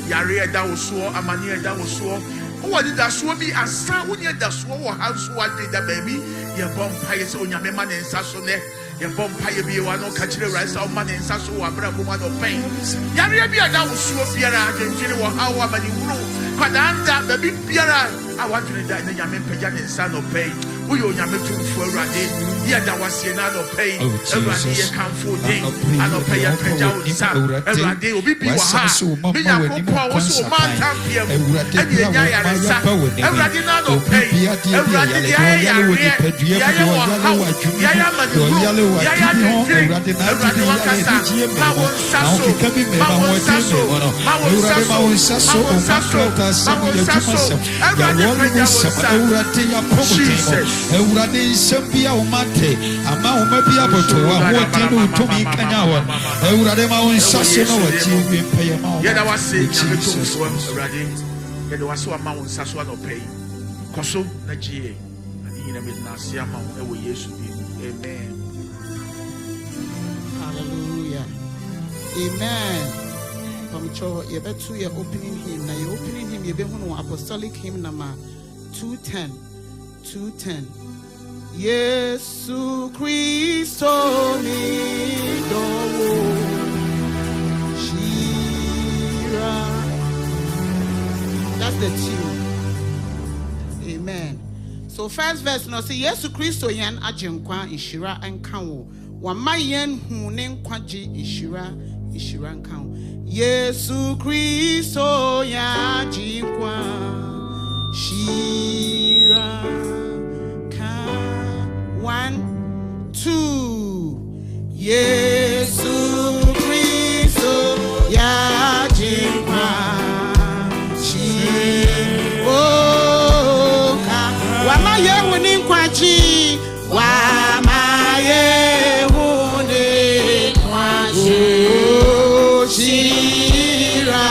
Yare da was so, Amania da was so. What did that so be? As sound when you that so house one day that baby, your bumpires on your man and Sassone, your bumpire be one or catch the rice of money and Sasso, a brave woman of pain. Yare be a down so Piera, and General how many rule. Padanda, the big Piera, I want to die in the Yaman Pajan and son of pain. We own Yamato for Radi, yet that was another pain. Everybody come for day, I don't pay a penjao, everybody will be Wahasu, Mia was so man champion, and the Yaya, everybody not pay, everybody Eurade Sambia Umate, Ama Umabia Botoa, what do to me Kanyawa, Eurade Maun Sassano, what you pay a mount. Yet I was saying, yet was so a mount Sassano pay. Coso, Naji, and in a Nasia Mount, and we used to be. Amen. Hallelujah. Amen. Pamicho, you bet to your opening hymn. Now you're opening hymn, you've been on apostolic hymn number 210. 210. Yesu Christo ni dowo shira. That's the tune. Amen. So first verse no say Yesu Christo yan ajenkwa ishira enkawo. Wama yen hu ne nkwaje ishira nkawo. Yesu Christo yan ajenkwa shira. 1, 2. Yesu Christo ya jingwa shioka wama yehuni nkwaji wama yehuni nkwaji shira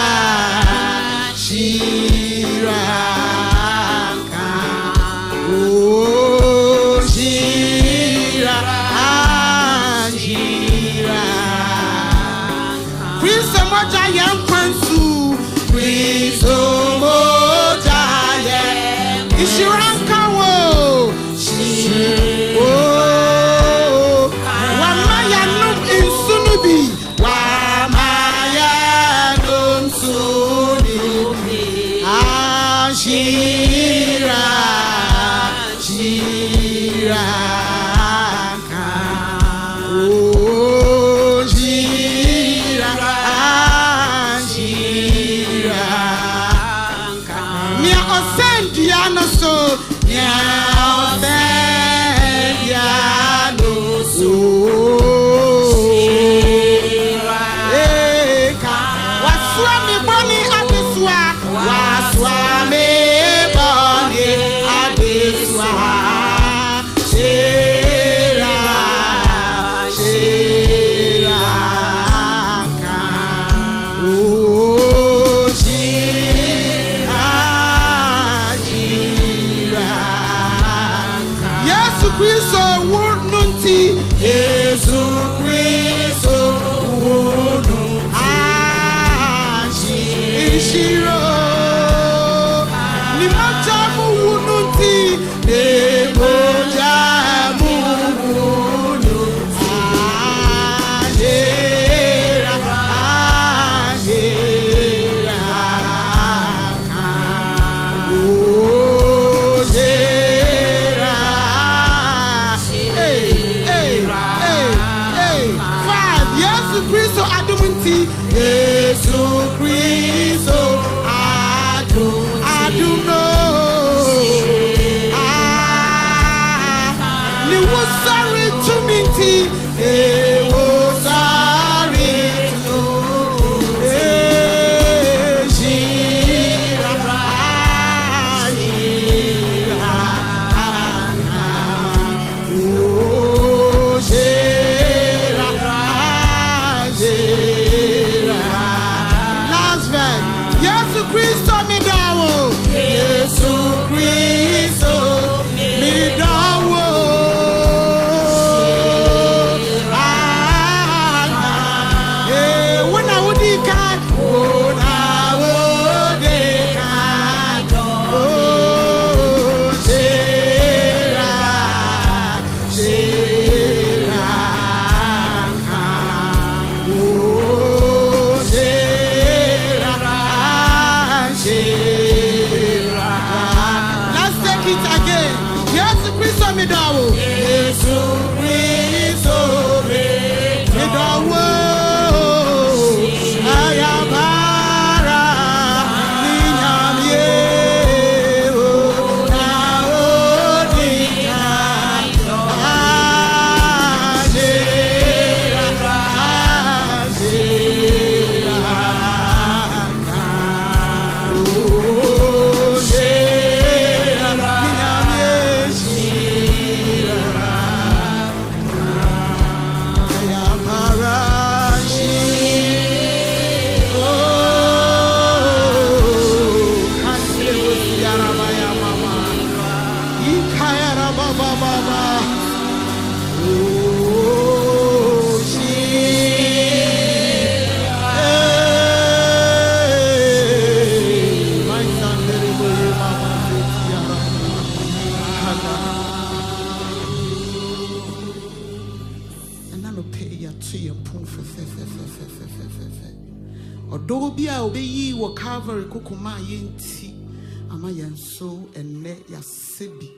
yi wo Calvary kokoma yenti ama yenso enne yasebi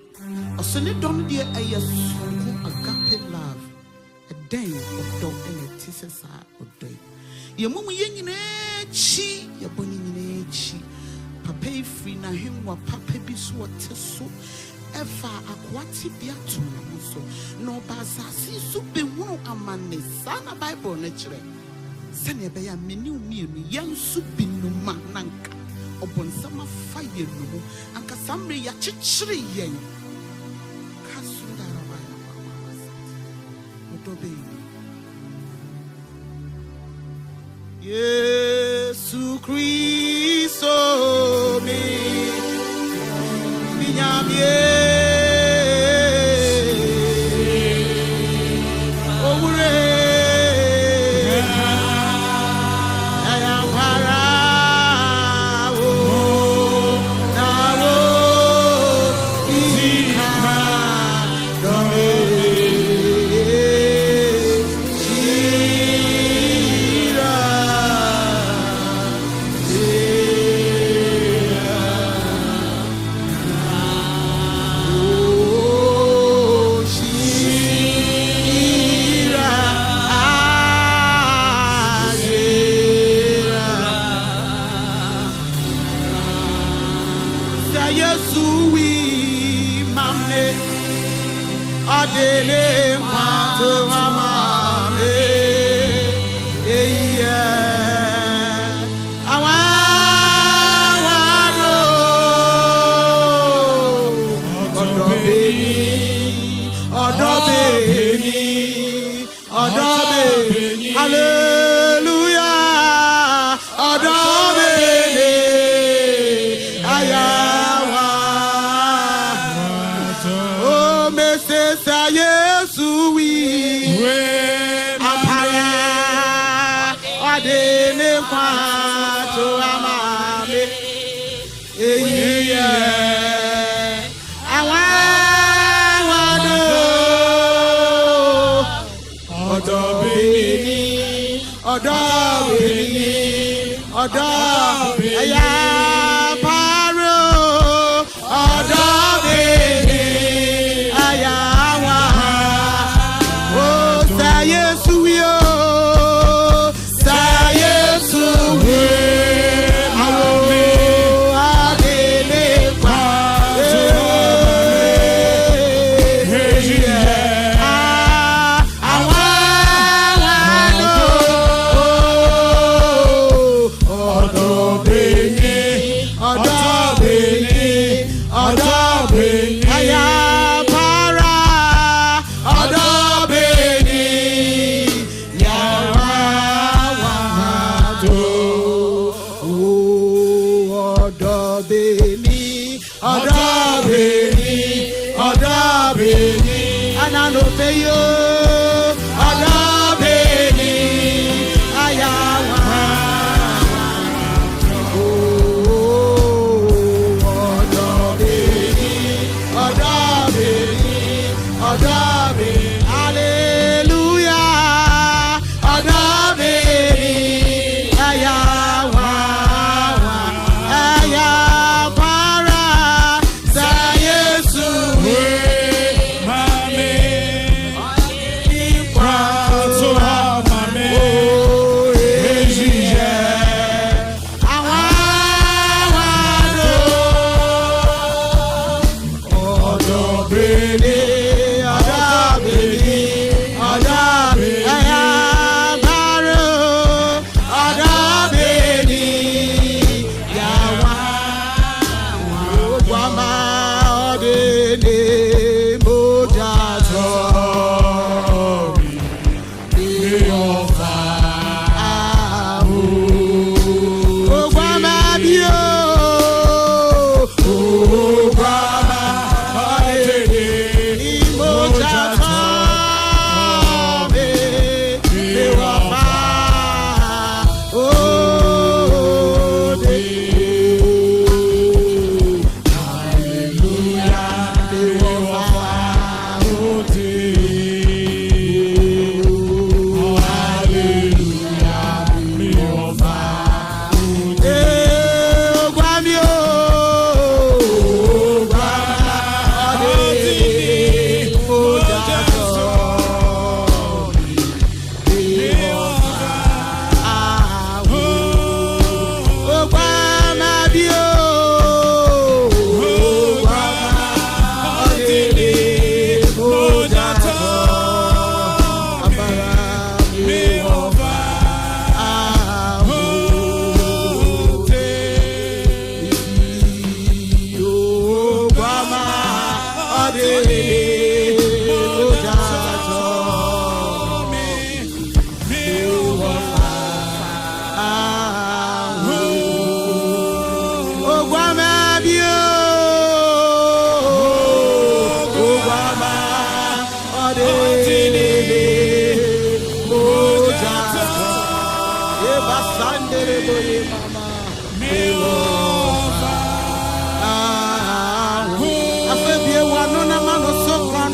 osone don de ayeso agape love den odo ene tisesa odo ye mumu ye nyina chi ye boni nyina chi papa ifri na hemwa papa bi so oteso efa akwati biato na so no basasi so be hunu amane sana Bible na kire sene be ya meni umienu yansu binuma nanka obonsama faye no anka samre ya chichire yen kasundara baya odobe Yesu Kristo mi minyamie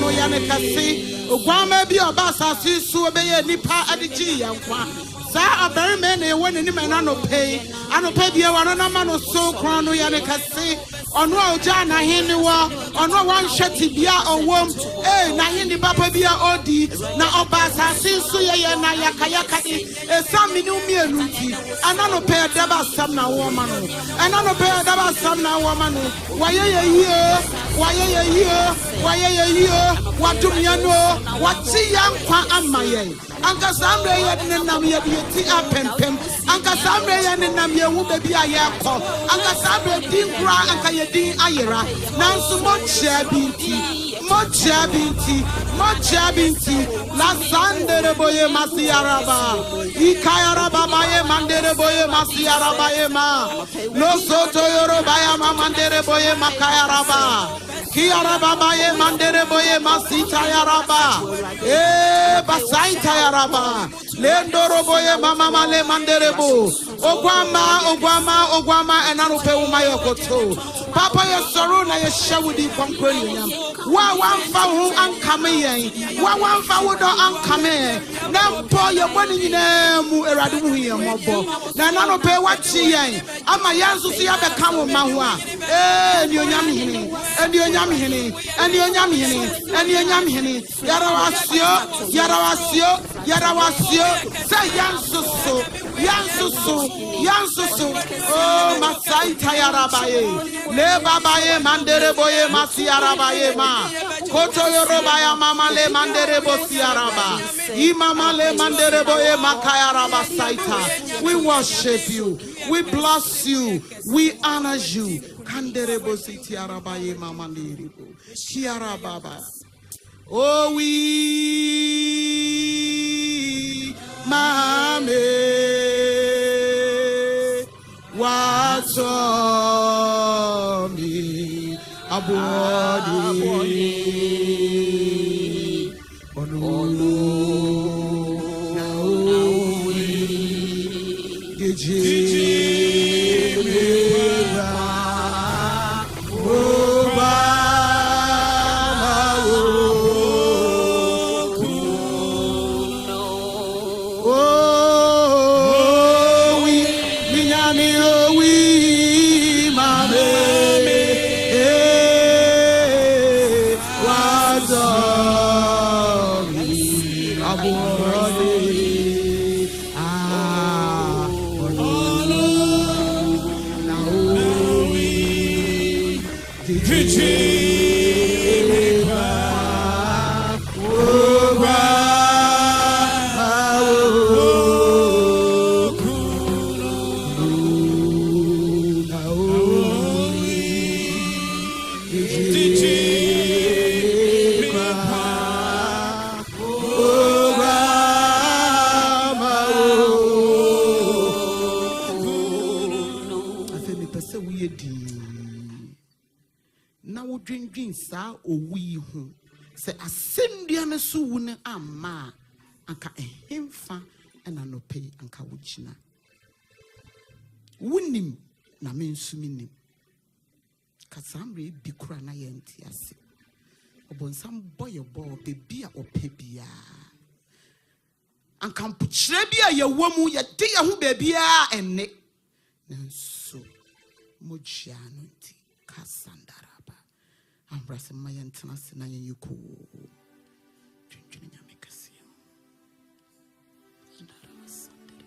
no yane kase ogwama bi obasa sisu obeye nipa adiji yankwa sa abere me na ewo ni me na no pay bia wano na ma no so kron no yane kase ono oja na hene wo ono wan hweti bia owom na hene papa bia odi na obasa sisu ye na yakayaka di esami ni umienu nti anano pay daba sam na wo ma no anano pay daba sam na wo ma no waye watumya no wati yankwa amaye anka samre ye ne nam ye ti apempem anka samre ye ne nam ye wu bebi aye ko anka samre din kura anka ye din ayera nanso mocha binti la sandere boye masiyaraba ikayaraba baye mandere boye masiyaraba yema no soto yoroba ya mandere boye makayaraba kiyaraba baye mandere boye masita yaraba basaita yaraba lendoro boye mama male mandere bo ogwama enanu pe umayokoto papa ye soro na ye shawudi konkweli nyam wa wanfa hu ankame yen wa wanfa wodo ankame na mpo ye boni nyina mu erade mu ye mobo na nanu pe wachi yen ama yansu si abeka wo ma ho a ni onyam hene yarawasio say yansusu oh masaita yarabaye le babaye mandere boye masiyarabaye ma koto yoroba ya mama le mandere bosiyaraba imama le mandere boye makayaraba saita. We worship you, we bless you, we honor you. Kandere bositi yarabaye mama liribo yarababa. Oh we mame what's on me abodi onu naowi gejimera sa owi hu se asendua ne so wu ne ama anka ehemfa na no pe anka wugina wunim na mensuminim kasamre bi kura na ye ntiase obonsam boye bo bebi a opebia anka mpukyire bi a ye womu ye de ye hu bebia enne nanso mojia no nti kasandara Ambrose Mayan Tanasina Yuko Trinjamicasio. And I was Sunday.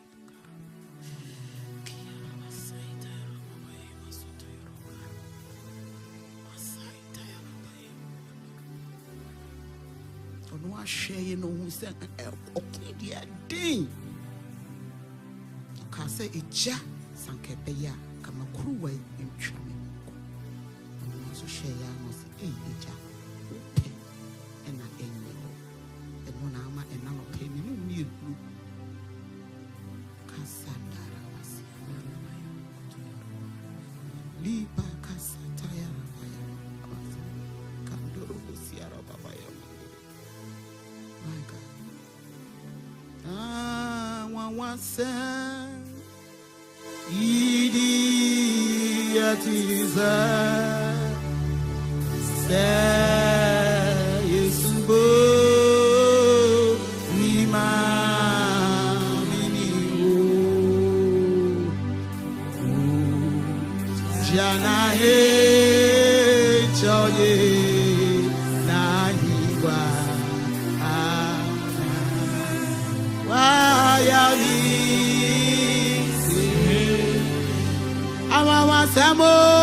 On what share no who said, okay, dear ding. Cassa Eja Sankepeya, Kamakruway in Chami. So share must eja open and an angel and one armor and none of pain in you. Cassandra was Liba Cassataya Candoro Sierra Babaya. My God. One said, Idiot is say Jesus Jana he choye na hiwa wa ya ni awa samo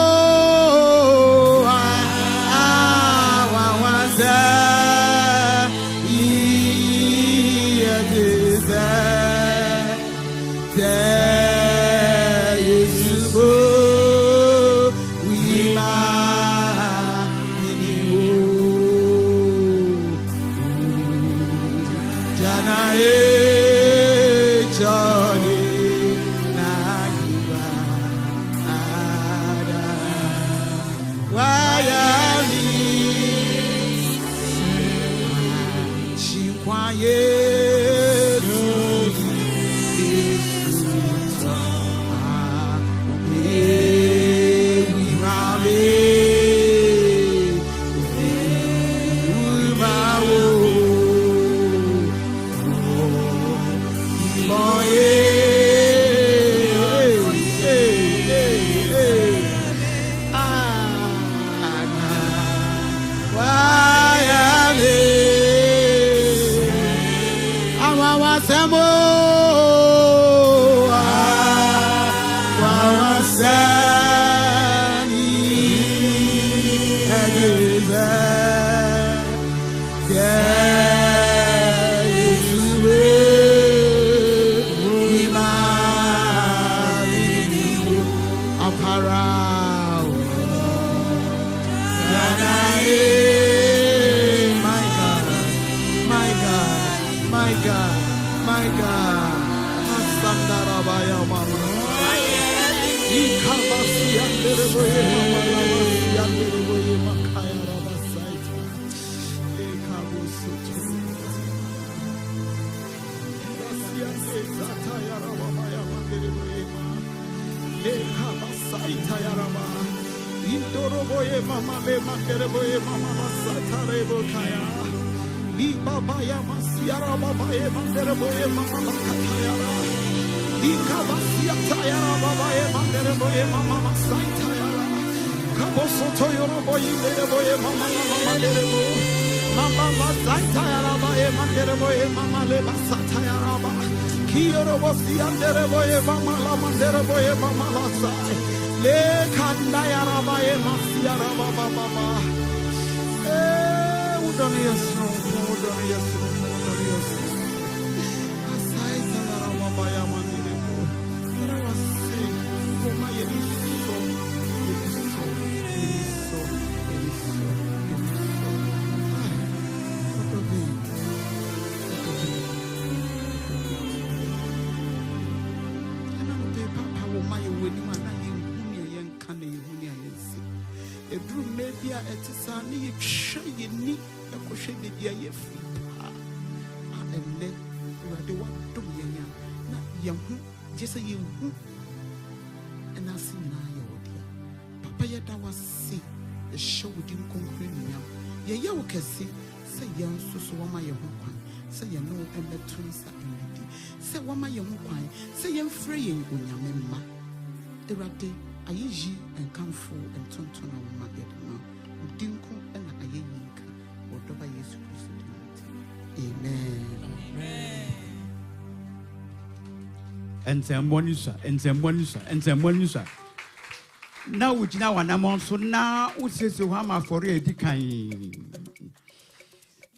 And now we now and I'm so now who says to Hama for a decay.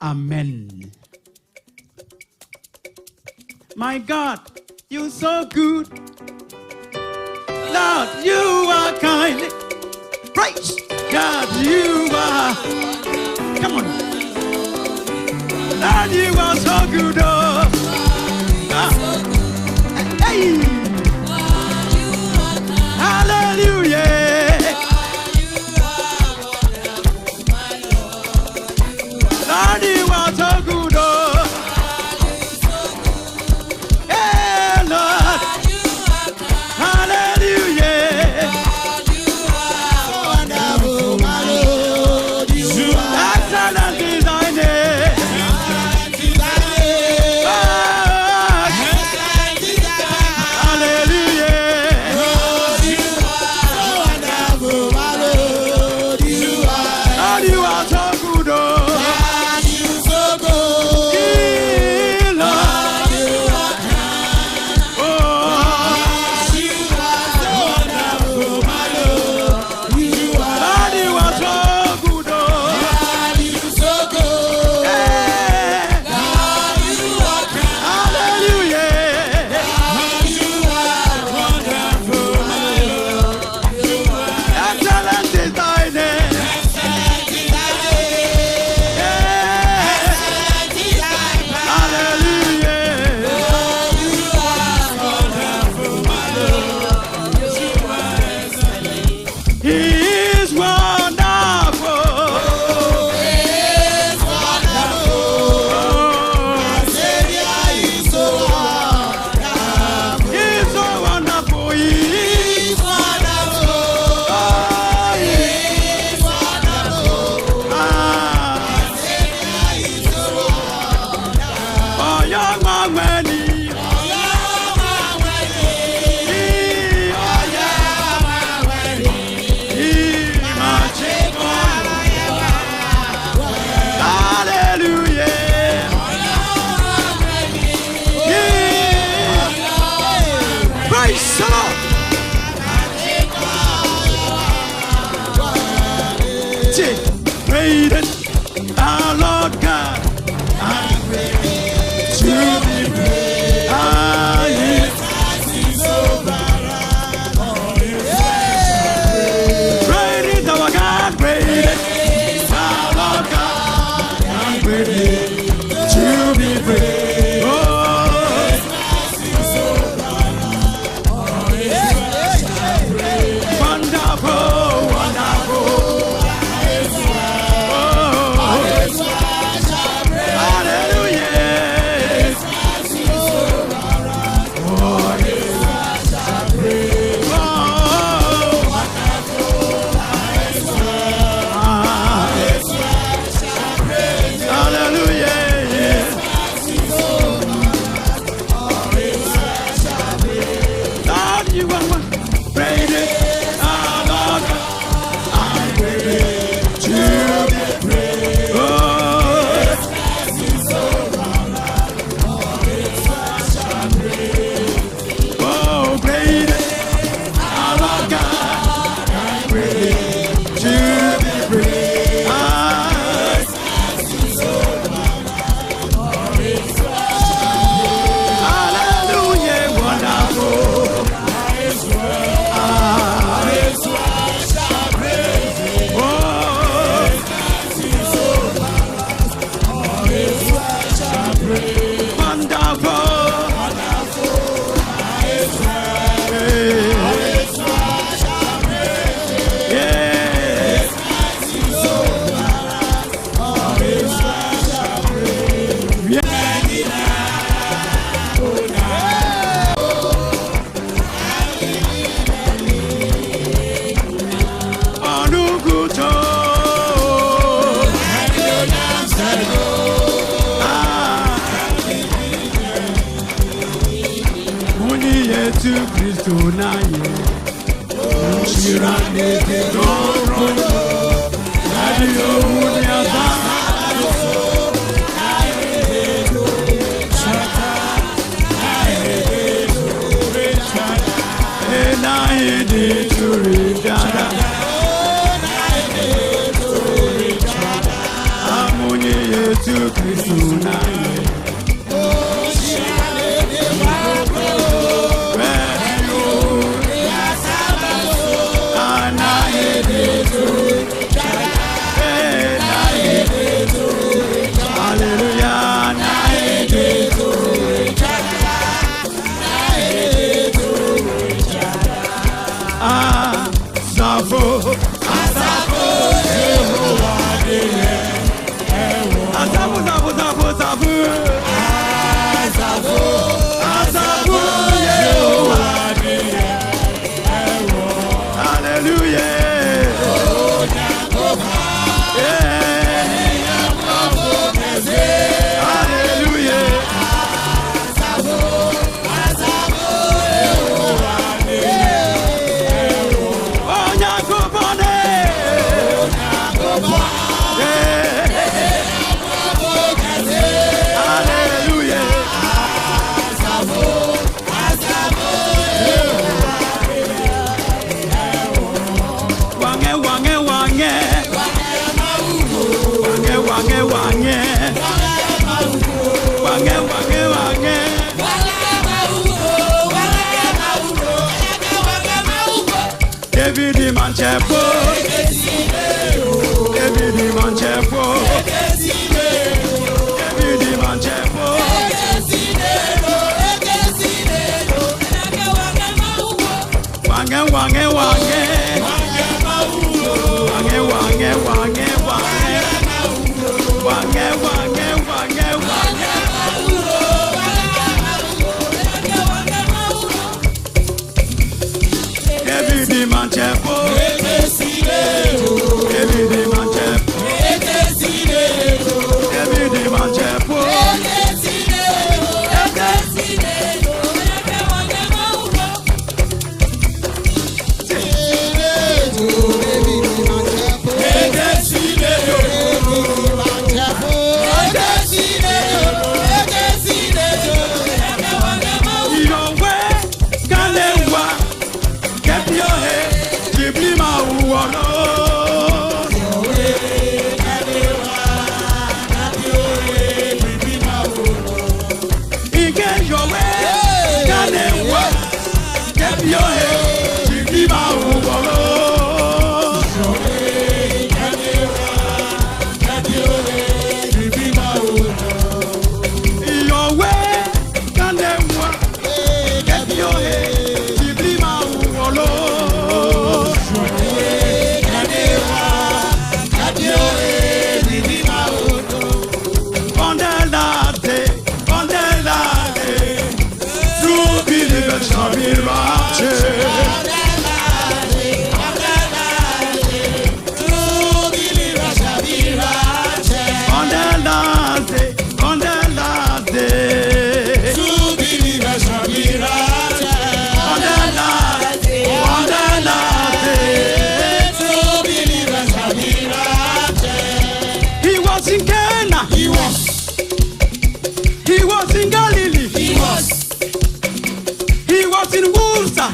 Amen. My God, you're so good. Lord, you are kind. Praise God, you are. Come on. Lord, you are so good. Oh. Hey. Hallelujah. Lord, you are so good. Oh. Hey, Lord. Hallelujah. Excellent is thy name. He's wonderful. He's wonderful. Our Savior is so wonderful. He's so wonderful. He's wonderful. He's wonderful. Our Savior is so wonderful. Oh, young man, when he our Lord God, I'm ready to be praised. Great is our God, great is our Lord God, I'm ready to be praised. Oh, wonderful, wonderful. David Manchepo, David Manchepo, David Manchepo, wange wange wange, manchepo. Everyday manchepo. Everyday manchepo.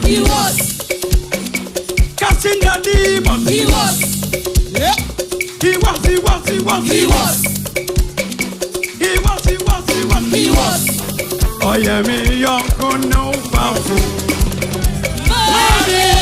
He was casting the demons. He was. Yeah. He was. He was. He was. Oh yeah, me young no powerful. Mommy.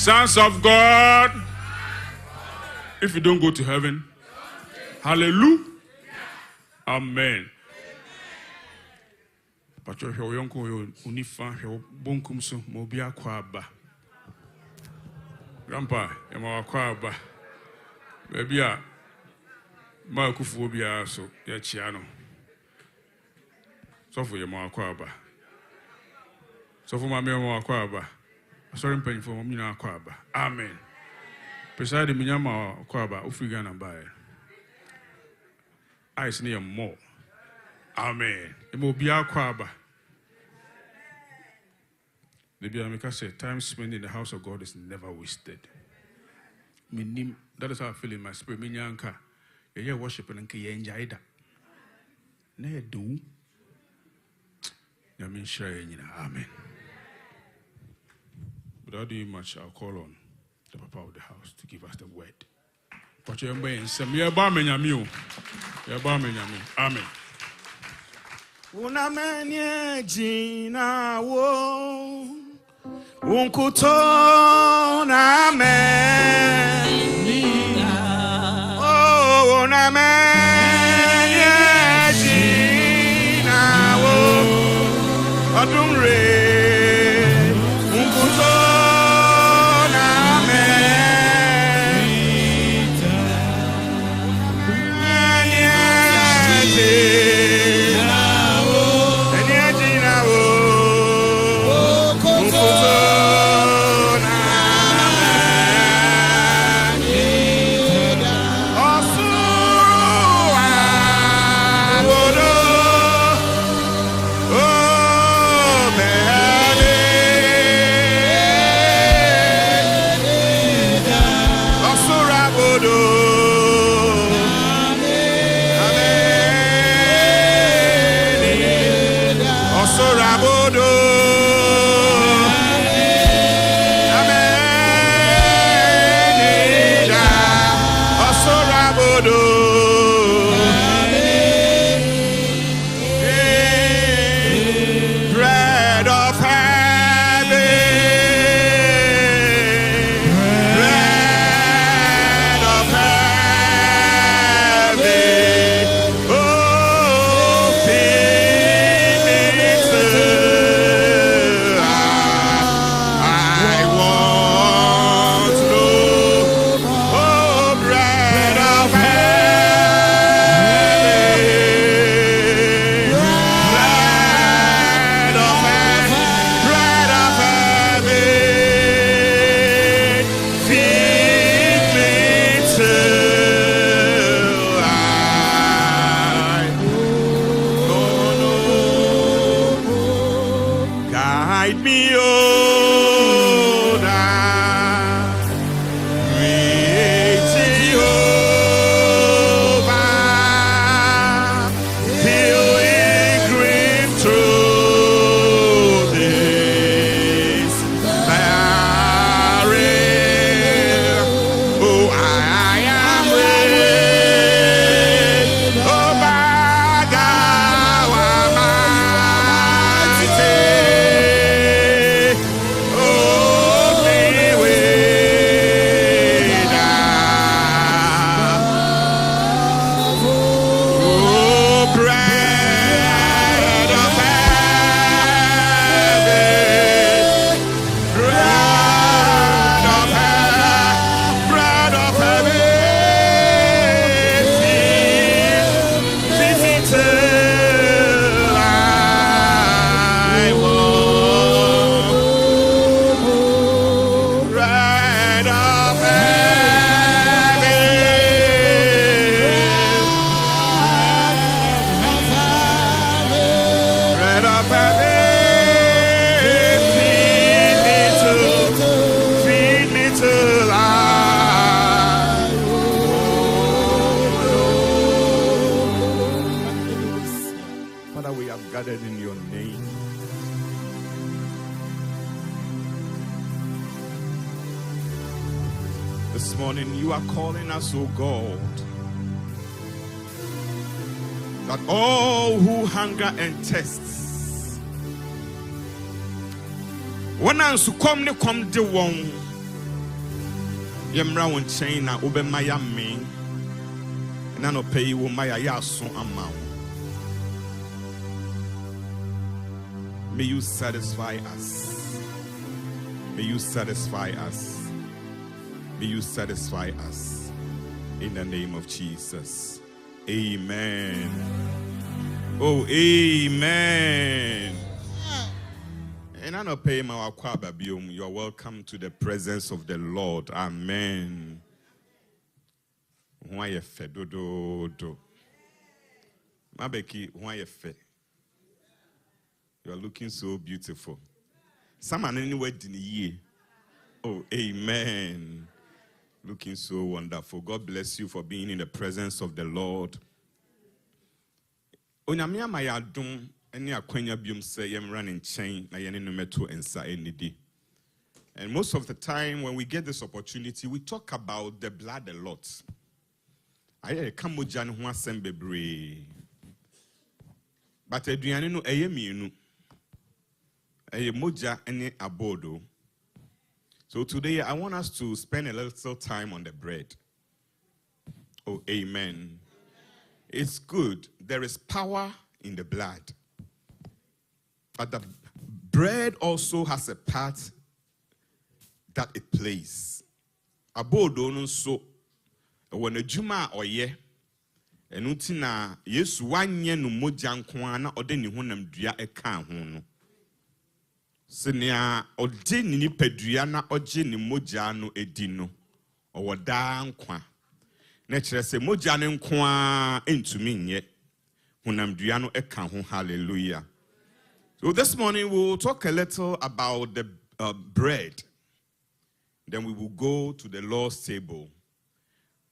Sons of God, if you don't go to heaven, hallelujah, amen. But you're young, unifa, your bunkum so mobia kwaba. Grandpa, Emma kwaba. Baby, my kuphobia so your chiano. So for your ma kwaba. So for my memo kwaba. Sorry, paying for me now, Kwaba. Amen. Beside the Minyama Kwaba, Ufrigan and Bayer. I see more. Amen. It will be our Kwaba. The Biamika said, time spent in the house of God is never wasted. That is how I feel in my spirit. Minyanka, you're worshiping and you enjoy that. Ne do. Yamin Shray, amen. Without doing much, I'll call on the Papa of the house to give us the word. Amen. Unamenye jina wo unkuto na me oh unamenye jina wo adumre unkuto na me This morning you are calling us, oh God, that all who hunger and thirst, when I come to come the one, Yemra won China, Ube Miami, and I no pay you my yaso amount. May you satisfy us. May you satisfy us. May you satisfy us in the name of Jesus. Amen. Oh, amen. And I don't pay my aquababium. You are welcome to the presence of the Lord. Amen. Why you fed do? Mabeki, why you fed? You are looking so beautiful. Someone anywhere in the year. Oh, amen. Looking so wonderful. God bless you for being in the presence of the Lord. Onyamia mayadum eni akwanya biom se yem running chain na yene no meto ensa enidi. And most of the time when we get this opportunity, we talk about the blood a lot. I come with Jan who assemble brave. But aduane no eye mienu. Eye moja ene abodo. So today I want us to spend a little time on the bread. Oh, amen. It's good. There is power in the blood. But the bread also has a part that it plays. Abodo no so when a juma or ye enutina Yesu wanye no moja nko na ode ni honam dua eka ho no. Senia ode ni nipadua na oje ni moja no edi no. Owoda nkwa. Na kire se moja ne nko a entumi nye. Honam dua no eka ho. Hallelujah. So this morning we'll talk a little about the bread. Then we will go to the Lord's table.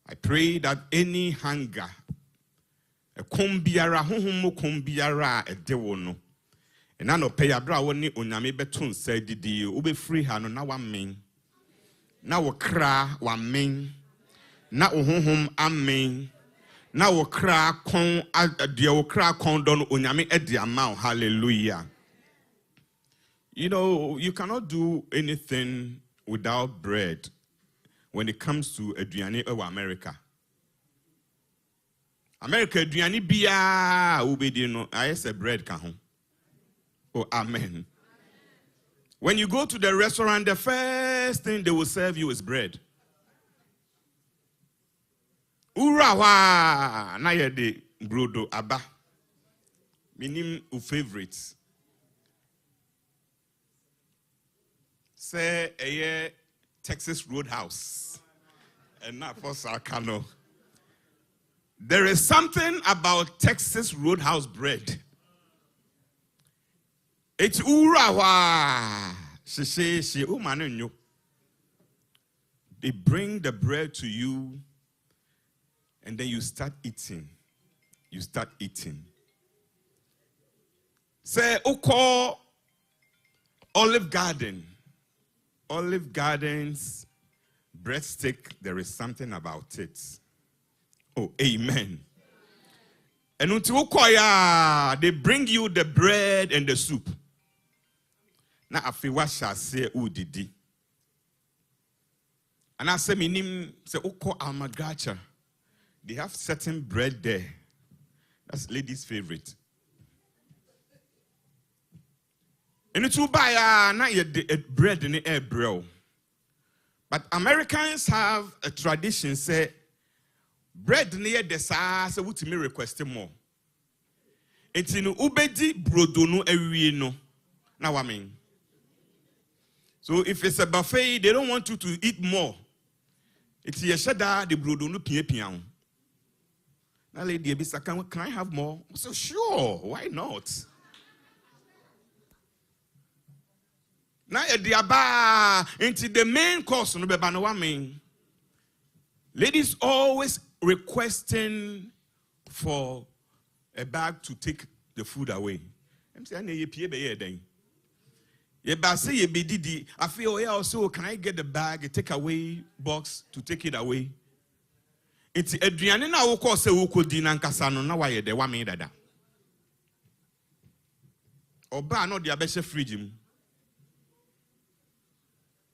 I pray that any hunger, a kombiara, homo kombiara, a dewono, and I no pay a bra when unyame betun said, did you ube free hano na one main? Now a cra one main, now home amen, now a cra con a dear cra condon unyame at the amount. Hallelujah. You know, you cannot do anything without bread. When it comes to aduane or America. America aduane biya ubedi no ayese bread ka ho. Oh, amen. When you go to the restaurant, the first thing they will serve you is bread. Urawa na ye de brodo aba. Minim u favorites. Say a Texas Roadhouse, and not for Sarkano. There is something about Texas Roadhouse bread. It's urawa. She umanenyo. They bring the bread to you, and then you start eating. You start eating. Say Oko Olive Garden. Olive Garden's breadstick, there is something about it. Oh, amen. And until they bring you the bread and the soup. Now, I feel what shall say, didi. And I say, minim say, Oko almagacha. They have certain bread there. That's ladies' favorite. And it's buy not yet bread in the air, bro. But Americans have a tradition say bread near the sauce would me request more. It's in ubedi brodono no. Now I mean. So if it's a buffet, they don't want you to eat more. It's a shada the brodono pian. Now lady Abisa, can I have more? So sure, why not? Now into the main course no be main. Ladies always requesting for a bag to take the food away. I'm saying ye pie be then. Ye ba say ye be didi. I feel yeah also can I get the bag, a takeaway box to take it away? It's aduane na wo ko say wo ko di na nkasa no na wa ye de wa me dada. Oba no de abehye fridge mu.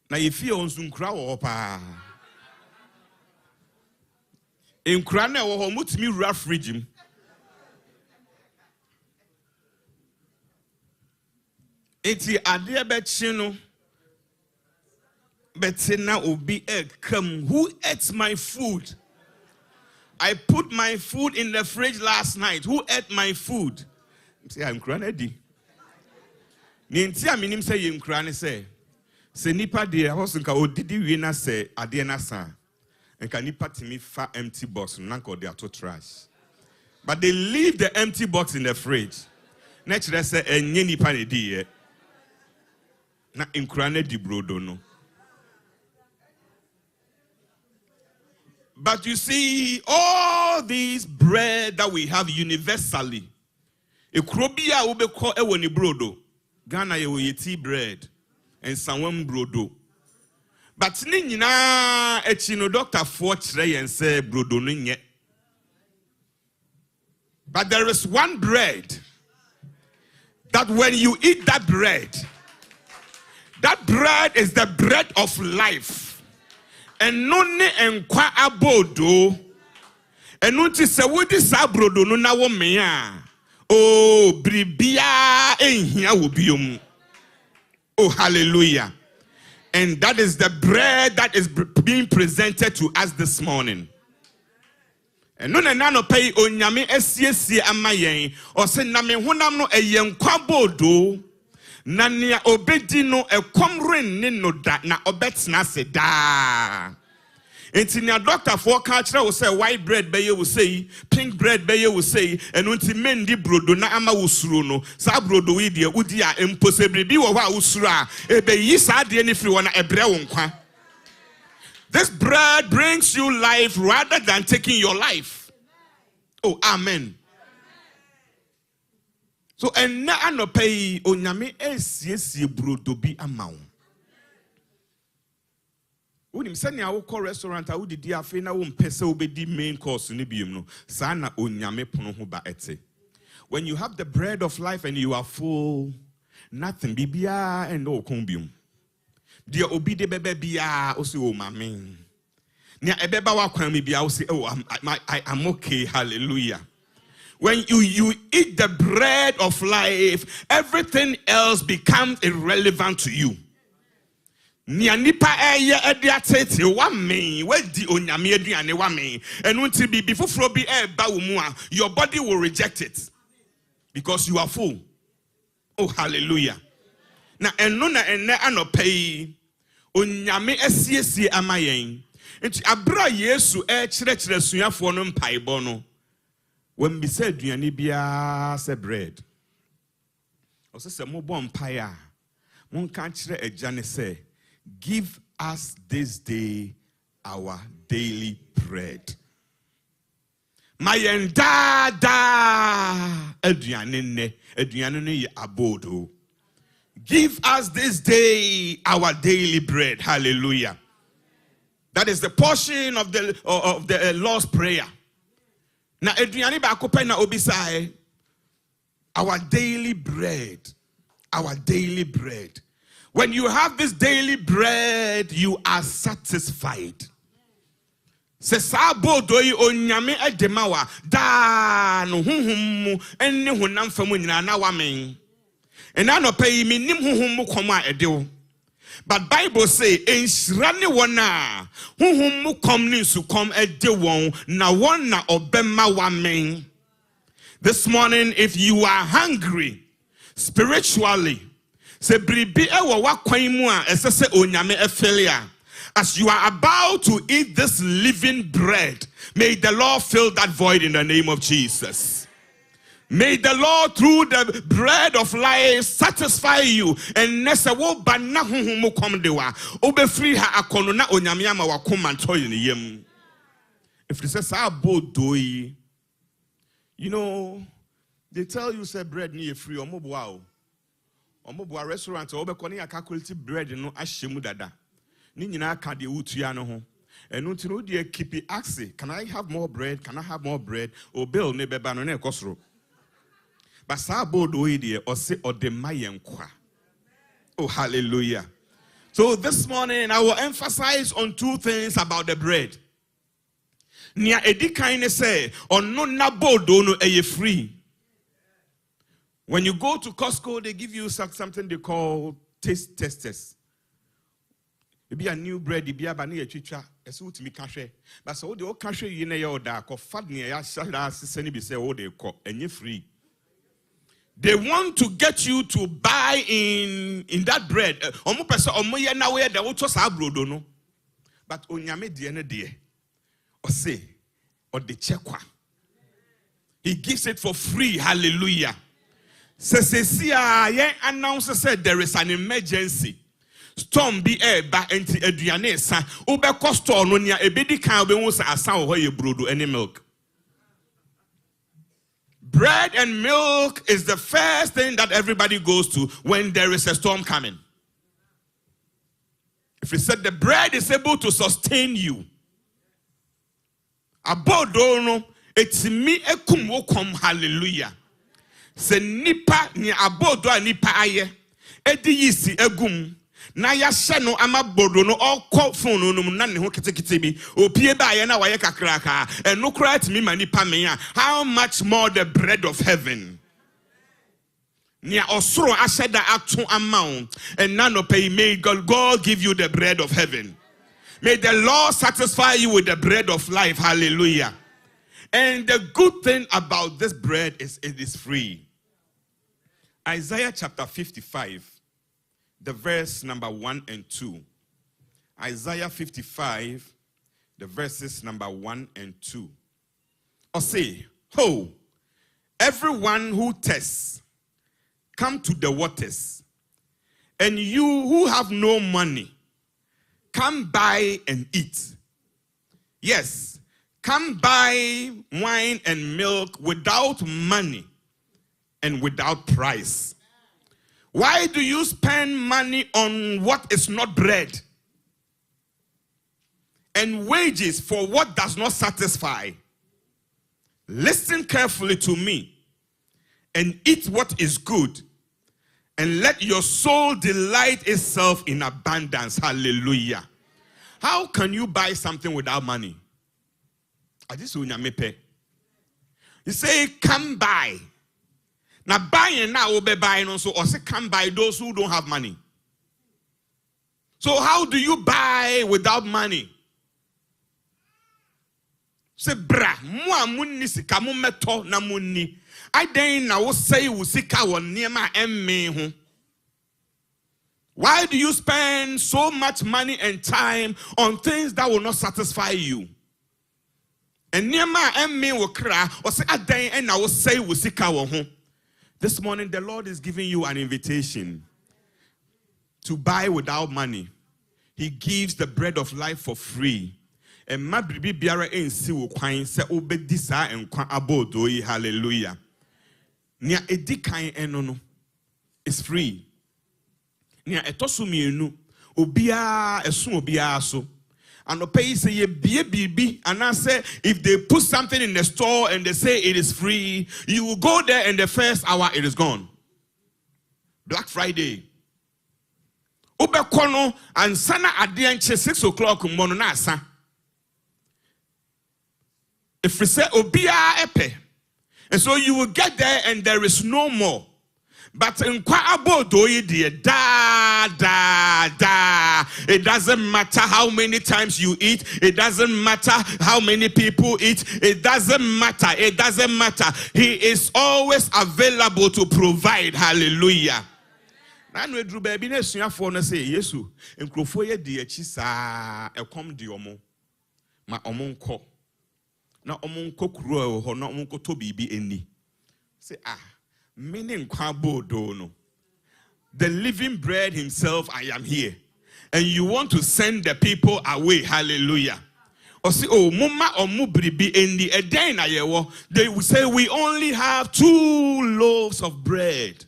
Na ye fie onsu nkura wo pa. Nkura na wo ho mutimi wura fridge mu. Eti ade be chi no betina obi come. Who ate my food? I put my food in the fridge last night. Who ate my food? Say I'm crying. Ninti aminim say you crying say. Se nipa de hosun ka odidi wi na say ade na sa. Enka nipa timi fa empty box na nka de ato trash. But they leave the empty box in the fridge. Next they say enye nipa ne di ye. Na inkrane di brodo no. But you see, all these bread that we have universally, ekrobia ubeko ewo ni brodo, Ghana ye tea bread, and someone brodo. But ni nyina echino doctor for chire and say brodo no nye. But there is one bread that when you eat that bread is the bread of life. And none enkwa abodo. And nunti se wodi sabrodo no na wo mea. Oh, bribia enhia wo biom. Oh, hallelujah. And that is the bread that is being presented to us this morning. And no nano pay onyame esiesie amayen or say na me honam no eyenkwa bodo na nea obedi no ekomren ne no da na obetna se da. Enti na doctor for culture will say white bread be will say pink bread be will say and unti mendi brodo na ama usuro no sa brodo we de udi a impossible bi wo wa usuro a e be yi sa de ni free wona ebre wo nkwa. This bread brings you life rather than taking your life. Oh, amen. So and na anopai onyame esiesie brodo bi amawo. Unim sani a wokɔ restaurant a wodidi afe na wo mpese obedi main course ne biem no saa na onyame pono ho ba ete. When you have the bread of life and you are full, nothing bibia and no kombium. Dia obi de bebe bia o se o mame. Nia ebeba wa kwan me bia o se oh I'm okay, hallelujah. When you eat the bread of life, everything else becomes irrelevant to you. Nia nipa eye ediatete wa me wedi onyame aduane wa me enu nti bibi foforo bi eba wo mu a your body will reject it because you are full. Oh, hallelujah. Na enu na enne anopai onyame esiesie amayen nti abra Yesu kyerɛkyerɛ suafo no mpaebɔ no when be said aduane bia se bread o se mo bɔ mpae a mon kan kyerɛ agya ne se give us this day our daily bread. Mayen da aduane ne ye abodo. Give us this day our daily bread. Hallelujah. That is the portion of the Lord's prayer. Na aduane ba ko pe na obisai our daily bread. Our daily bread. When you have this daily bread, you are satisfied. Se sabo doi onyame edemawa da no honhom enne honam fam nyina na wa men. Ena no pay me nim honhom mu kom a edewo. But Bible say enhyira ne won a honhom mu kom ne su kom ede won na won na obema wa men. This morning if you are hungry spiritually, se bribi ewo wa kwan mu a esese onyame efelia. As you are about to eat this living bread, may the Lord fill that void in the name of Jesus. May the Lord through the bread of life satisfy you. And nesa wo bana humu kom dewa obe free ha akono na onyame ama wa komanto yem. If it says abodoi, you know, they tell you say bread ni free omoboa. Omoboa restaurant obe koni aka quality bread no ahyemu dada. Ni nyina ka de wutua no ho. Enu nti no de keep axe, can I have more bread? Can I have more bread? O bill ne beba no na ekosoro. But sa bodo ide o se odema yenkwa. Oh, hallelujah. So this morning I will emphasize on two things about the bread. Nia edi kan say ono na bodo no eye free. When you go to Costco, they give you something they call taste testers. It be a new bread, it be a banana chicha, a suit me cashe. But so the old cashe you know that called Fadnia, Sani be say, oh, they call and you're free. They want to get you to buy in that bread. Omo person omo ye na we da wo to sa brodo no. But onyame de ne de. O say, or the chekwa. He gives it for free. Hallelujah. Sesesia ye announce said there is an emergency. Storm be ba enti aduane sa obekɔ store no nia ebedi kan obehu sa asa wo ye brodo any milk. Bread and milk is the first thing that everybody goes to when there is a storm coming. If you said the bread is able to sustain you, abodo no etimi ekum wokom hallelujah. Se nipa ni abodo a nipa aye edi yisi egum na ya hye no amabodo no okọ phone no na ne ho ketekete bi opie ba ye na waye kakraka eno kra etimi ma nipa men a how much more the bread of heaven. Nia osoro asheda ato amount and none of pay. May God give you the bread of heaven. May the Lord satisfy you with the bread of life. Hallelujah. And the good thing about this bread is it is free. Isaiah chapter 55, the verse number 1 and 2. Isaiah 55, the verses number 1 and 2. Or say, ho, everyone who tests, come to the waters, and you who have no money, come buy and eat. Yes, come buy wine and milk without money and without price. Why do you spend money on what is not bread, and wages for what does not satisfy? Listen carefully to me and eat what is good, and let your soul delight itself in abundance. Hallelujah. How can you buy something without money? You say, come buy. Now buying now will be buying also, or say come buy those who don't have money. So how do you buy without money? Say, bra, mua munni sika mu meto na munni. I then now say usika won niema emme. Why do you spend so much money and time on things that will not satisfy you? And niema emme wo kra or say adan and now say usika won. This morning the Lord is giving you an invitation to buy without money. He gives the bread of life for free. And ma bibi biara ensi wo kwan se obedi sa enkwa abodo yi. Hallelujah. Nia edi kan eno no is free. Nia etoso mienu obia esun obia so. And pay say ye bibi and I say if they put something in the store and they say it is free, you will go there and the first hour it is gone. Black Friday. Obekono and sana adianche 6 o'clock mono na asa. If we say obia epe, and so you will get there and there is no more. But in abodo da. It doesn't matter how many times you eat. It doesn't matter how many people eat. It doesn't matter. It doesn't matter. He is always available to provide. Hallelujah. Nan we dru baby na suafo no say Yesu enkrofo ye de achi saa ekom de omo ma omo nko na omo nko kuro ho na omo nko to bibi eni say meaning kwabodo no. The living bread himself, I am here. And you want to send the people away. Hallelujah. Or say, oh, mumma or mubribi endi eden ayewo. They will say, we only have 2 loaves of bread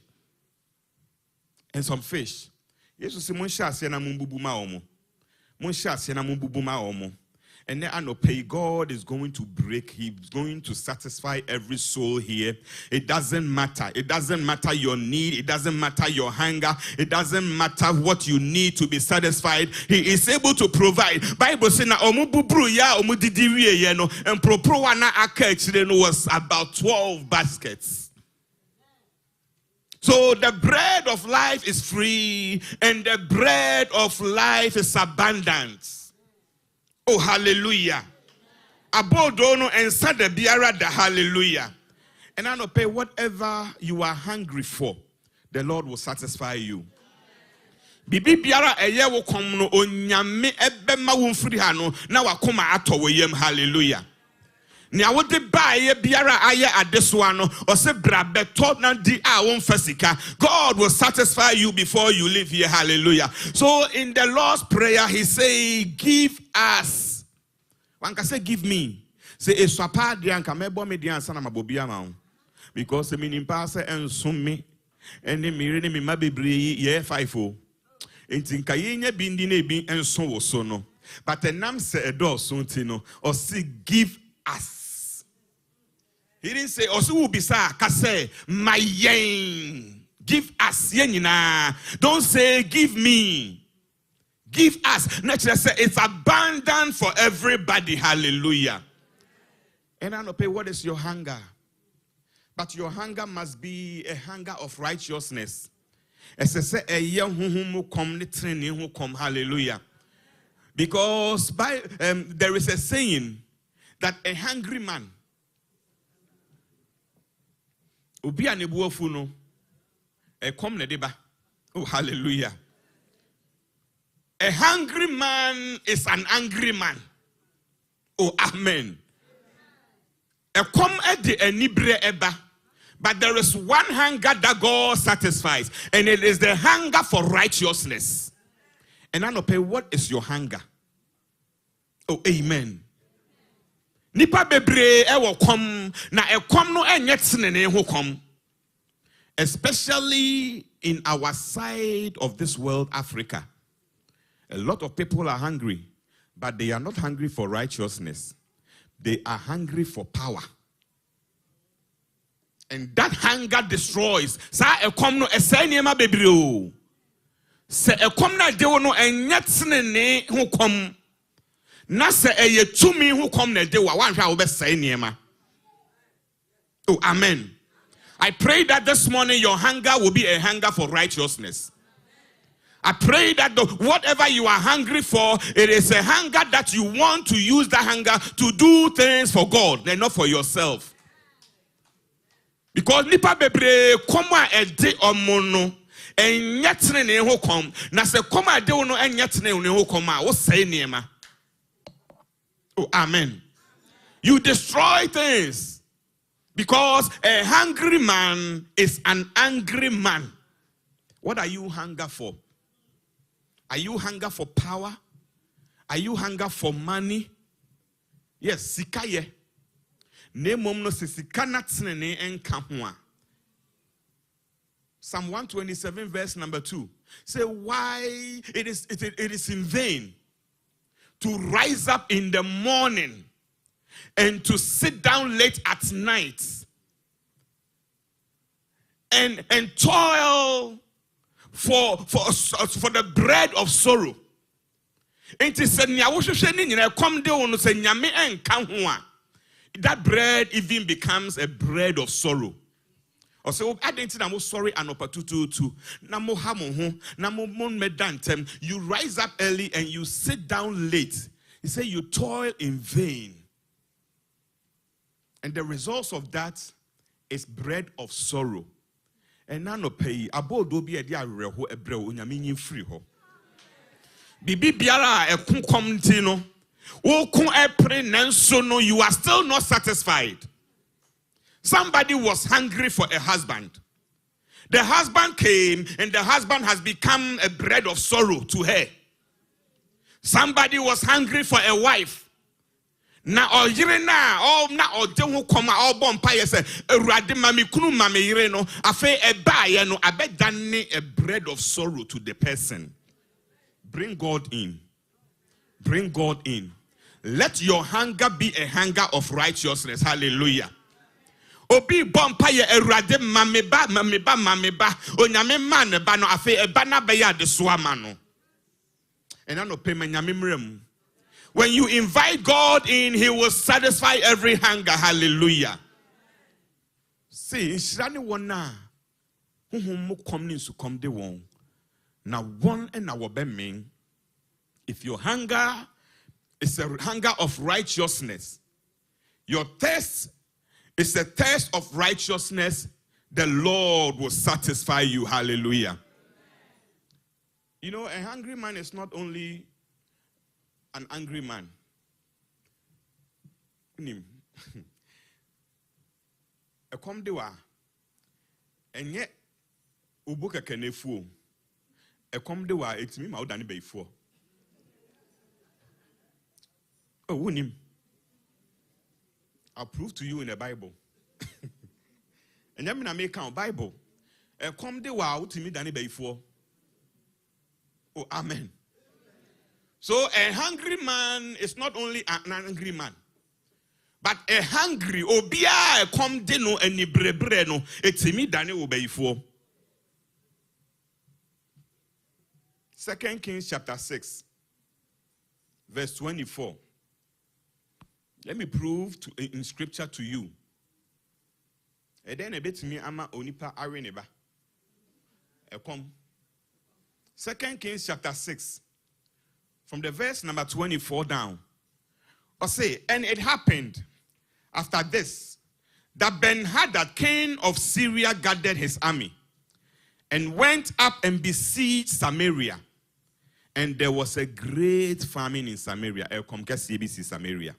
and some fish. Jesus say, Monsha se na mumbubu ma omo. Monsha se na mumbubu ma omo. And then I know pay God is going to break. He's going to satisfy every soul here. It doesn't matter. It doesn't matter your need. It doesn't matter your hunger. It doesn't matter what you need to be satisfied. He is able to provide. Bible says na omububru ya omudidiwie ye no and propro wana aka was about 12 baskets. So the bread of life is free and the bread of life is abundant. Oh, hallelujah. Abodono and sada biara da hallelujah. And I know pay whatever you are hungry for, the Lord will satisfy you. Bibi biara eye wo kom no onyame ebe ma wo mfiri ha no na wakoma ato wo yam hallelujah. Ni awode baaye biara aye adesoa no o se bra beto na di a won fasika. God will satisfy you before you leave here. Hallelujah. So in the Lord's prayer he say give us. One can say give me. Say e swapa di anka mebo me di ansa na mabobia ma wo. Because the meaning pass enso me ene mire ne me mabebre ye 5o. Enti nka ye nya bi ndi na bi enso wo so no. But enam se edo so nti no o say give us. He didn't say, Osu bisa kase mayen. Give us yenina. Don't say give me. Give us. Nature say it's abundant for everybody. Hallelujah. And I don't pay what is your hunger. But your hunger must be a hunger of righteousness. Hallelujah. Because there is a saying that a hungry man ubi anebuofuno oh, hallelujah. A hungry man is an angry man. Oh, amen. But there is one hunger that God satisfies, and it is the hunger for righteousness. And I don't pay, what is your hunger? Oh, amen. Nipa bebre ewo kom na ekom no enyetene ho kom. Especially in our side of this world, Africa. A lot of people are hungry, but they are not hungry for righteousness. They are hungry for power. And that hunger destroys. Sa ekom no eseniema bebre o. Se ekom na de no enyetene ho kom. Na se eye tumi ho kom na de wa wanhwa wo be sai niema. Oh, amen. I pray that this morning your hunger will be a hunger for righteousness. I pray that whatever you are hungry for, it is a hunger that you want to use that hunger to do things for God and not for yourself. Because nipa bebre koma ede omono enyetene ne ho kom na se koma ede no enyetene ne ho kom a wo sai niema. Oh, amen. You destroy things. Because a hungry man is an angry man. What are you hunger for? Are you hunger for power? Are you hunger for money? Yes, sikaye. Ne mom no se sikana tene enka ho a. Psalm 127 verse number 2. Say why it is in vain to rise up in the morning and to sit down late at night and toil for the bread of sorrow. That bread even becomes a bread of sorrow. Or say, I didn't know sorry and opatutu. Namo hamoho, namo mon medantem. You rise up early and you sit down late. He said you toil in vain. And the results of that is bread of sorrow. And now no pay abo do be a dia reho ebreo onyame free ho. Bibi biara e kunkom ntino. Wo kun epre nanso no, you are still not satisfied. Somebody was hungry for a husband. The husband came and the husband has become a bread of sorrow to her. Somebody was hungry for a wife. Na oyire na ode ho koma obompa ye se awurade mami kunu mami yire no afa eba ye no abedane a bread of sorrow to the person. Bring God in. Bring God in. Let your hunger be a hunger of righteousness. Hallelujah. Obi bompa ye awurade mami ba onyame man ba no afa eba na be ya de so ama no. Ena no pe manyame mrem. When you invite God in, He will satisfy every hunger. Hallelujah. See, Shirani wana mo komni su kom de won. Na one and our beming. If your hunger is a hunger of righteousness, your thirst is a thirst of righteousness, the Lord will satisfy you. Hallelujah. You know, a hungry man is not only an angry man. A come dewa. And yet, ubuka kenefu. A come dewa, it's me, my than before. Oh, wunim. I'll prove to you in the Bible. And then I make count Bible. A come dewa, to me than before. Oh, amen. So a hungry man is not only an angry man, But a hungry obia come deno any brebreno etimi dane obeyfo. 2 Kings chapter 6 verse 24. Let me prove in scripture to you. And then a bit me ama onipa areneba. Come. 2 Kings chapter 6 from the verse number 24 down. Or say, and it happened after this, that Ben-Hadad, king of Syria, gathered his army and went up and besieged Samaria. And there was a great famine in Samaria. Samaria.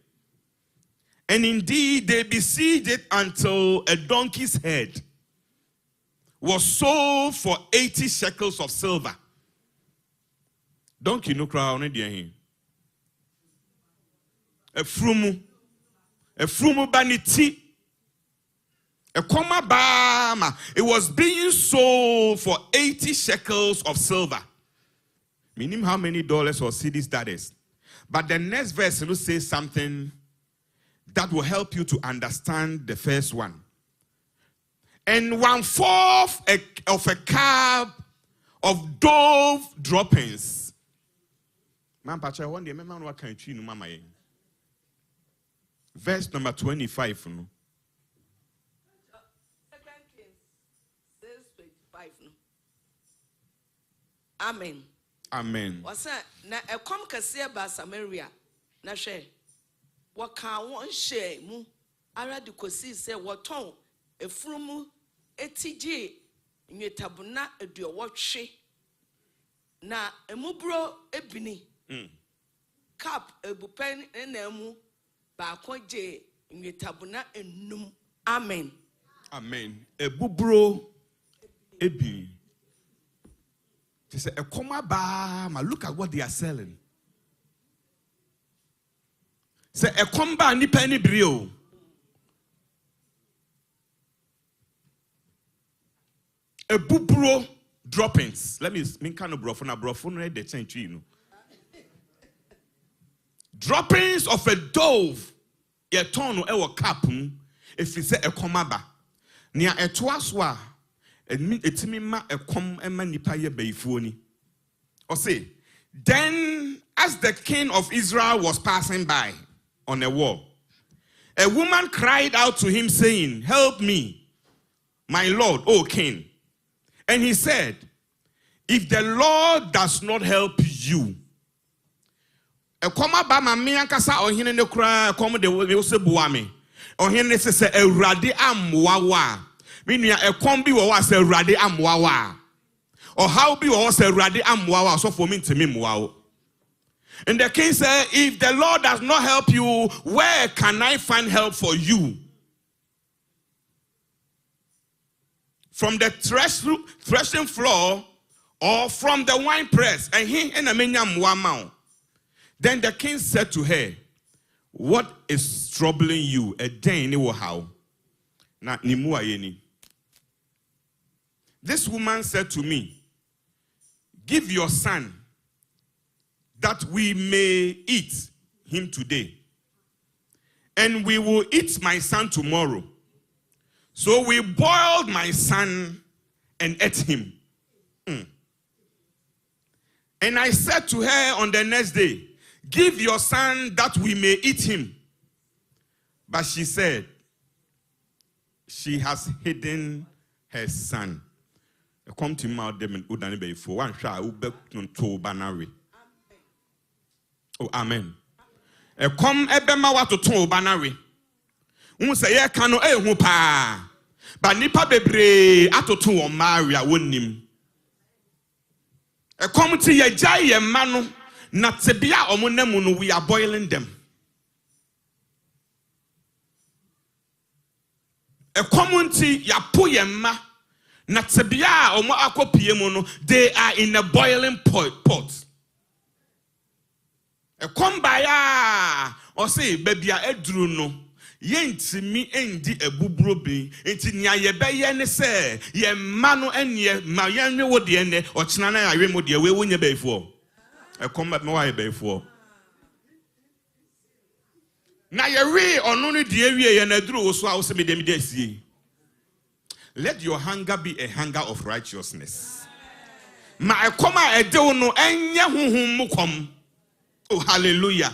And indeed, they besieged it until a donkey's head was sold for 80 shekels of silver. Donkey no crown here. A frumu baniti. A koma bama. It was being sold for 80 shekels of silver. Meaning how many dollars or cedis that is. But the next verse will say something that will help you to understand the first one. And 1/4 of a cup of dove droppings. Man, Pacha, one day, man, what can you mama? Verse number 25. 2 Kings 6:25. Amen. Amen. What's that? Na a come kasia ba Samaria. Na she. What can one share mu? Ara di kosi se waton e frumu etije nyetabuna edu watwe na emubro ebini. Cap ebupen enemu ba koje nyetabuna enum. Amen. Amen. Ebubro ebi. They say, a koma ba, look at what they are selling. Say, a komba ni penny brio. A bubro droppings. Let me kind of brofuna the change you know. Droppings of a dove. Ye tono ewa kapum. If you say a koma ba. Nia etwaswa. Etimi ma ekom ema nipa ye beifuoni. Or say, then as the king of Israel was passing by on a wall, a woman cried out to him saying, help me, my lord, O king. And he said, if the Lord does not help you, ekoma ba ma me ankasa ohene ne kura kom de we se buame ohene se ewrade amwawa. Meaning a combi was a radi amwawa. Or how be was a radi amwawa, so for me to me wow. And the king said, if the Lord does not help you, where can I find help for you? From the threshing floor or from the wine press? And he and a menya. Then the king said to her, what is troubling you? A day ni how? Na nimu ayeni. This woman said to me, give your son that we may eat him today, and we will eat my son tomorrow. So we boiled my son and ate him. And I said to her on the next day, give your son that we may eat him. But she said, she has hidden her son. Come to my dem udani be for one shot ube to banari. Oh, amen. Come ebema wa to banari. Say ye kano hu pa. But nipa bebre atoto o maria wonim. Come to ye jai ye manu na tebia omonemu no we are boiling them. Come to ya poyema. They are in a boiling pot. Come by or say, baby, I drew no. Yent me endi ebubro bi enti nya ye be ye ne se ye manu enye ma ye nwe wo de ne o china na awe mo de we wonya beifo e come me wa ye beifo Na yewe ono ne de awie ye na duru so a wo se medem de asie. Let your hunger be a hunger of righteousness. Ma ekoma edew no enye honhom mu kom. Oh, hallelujah.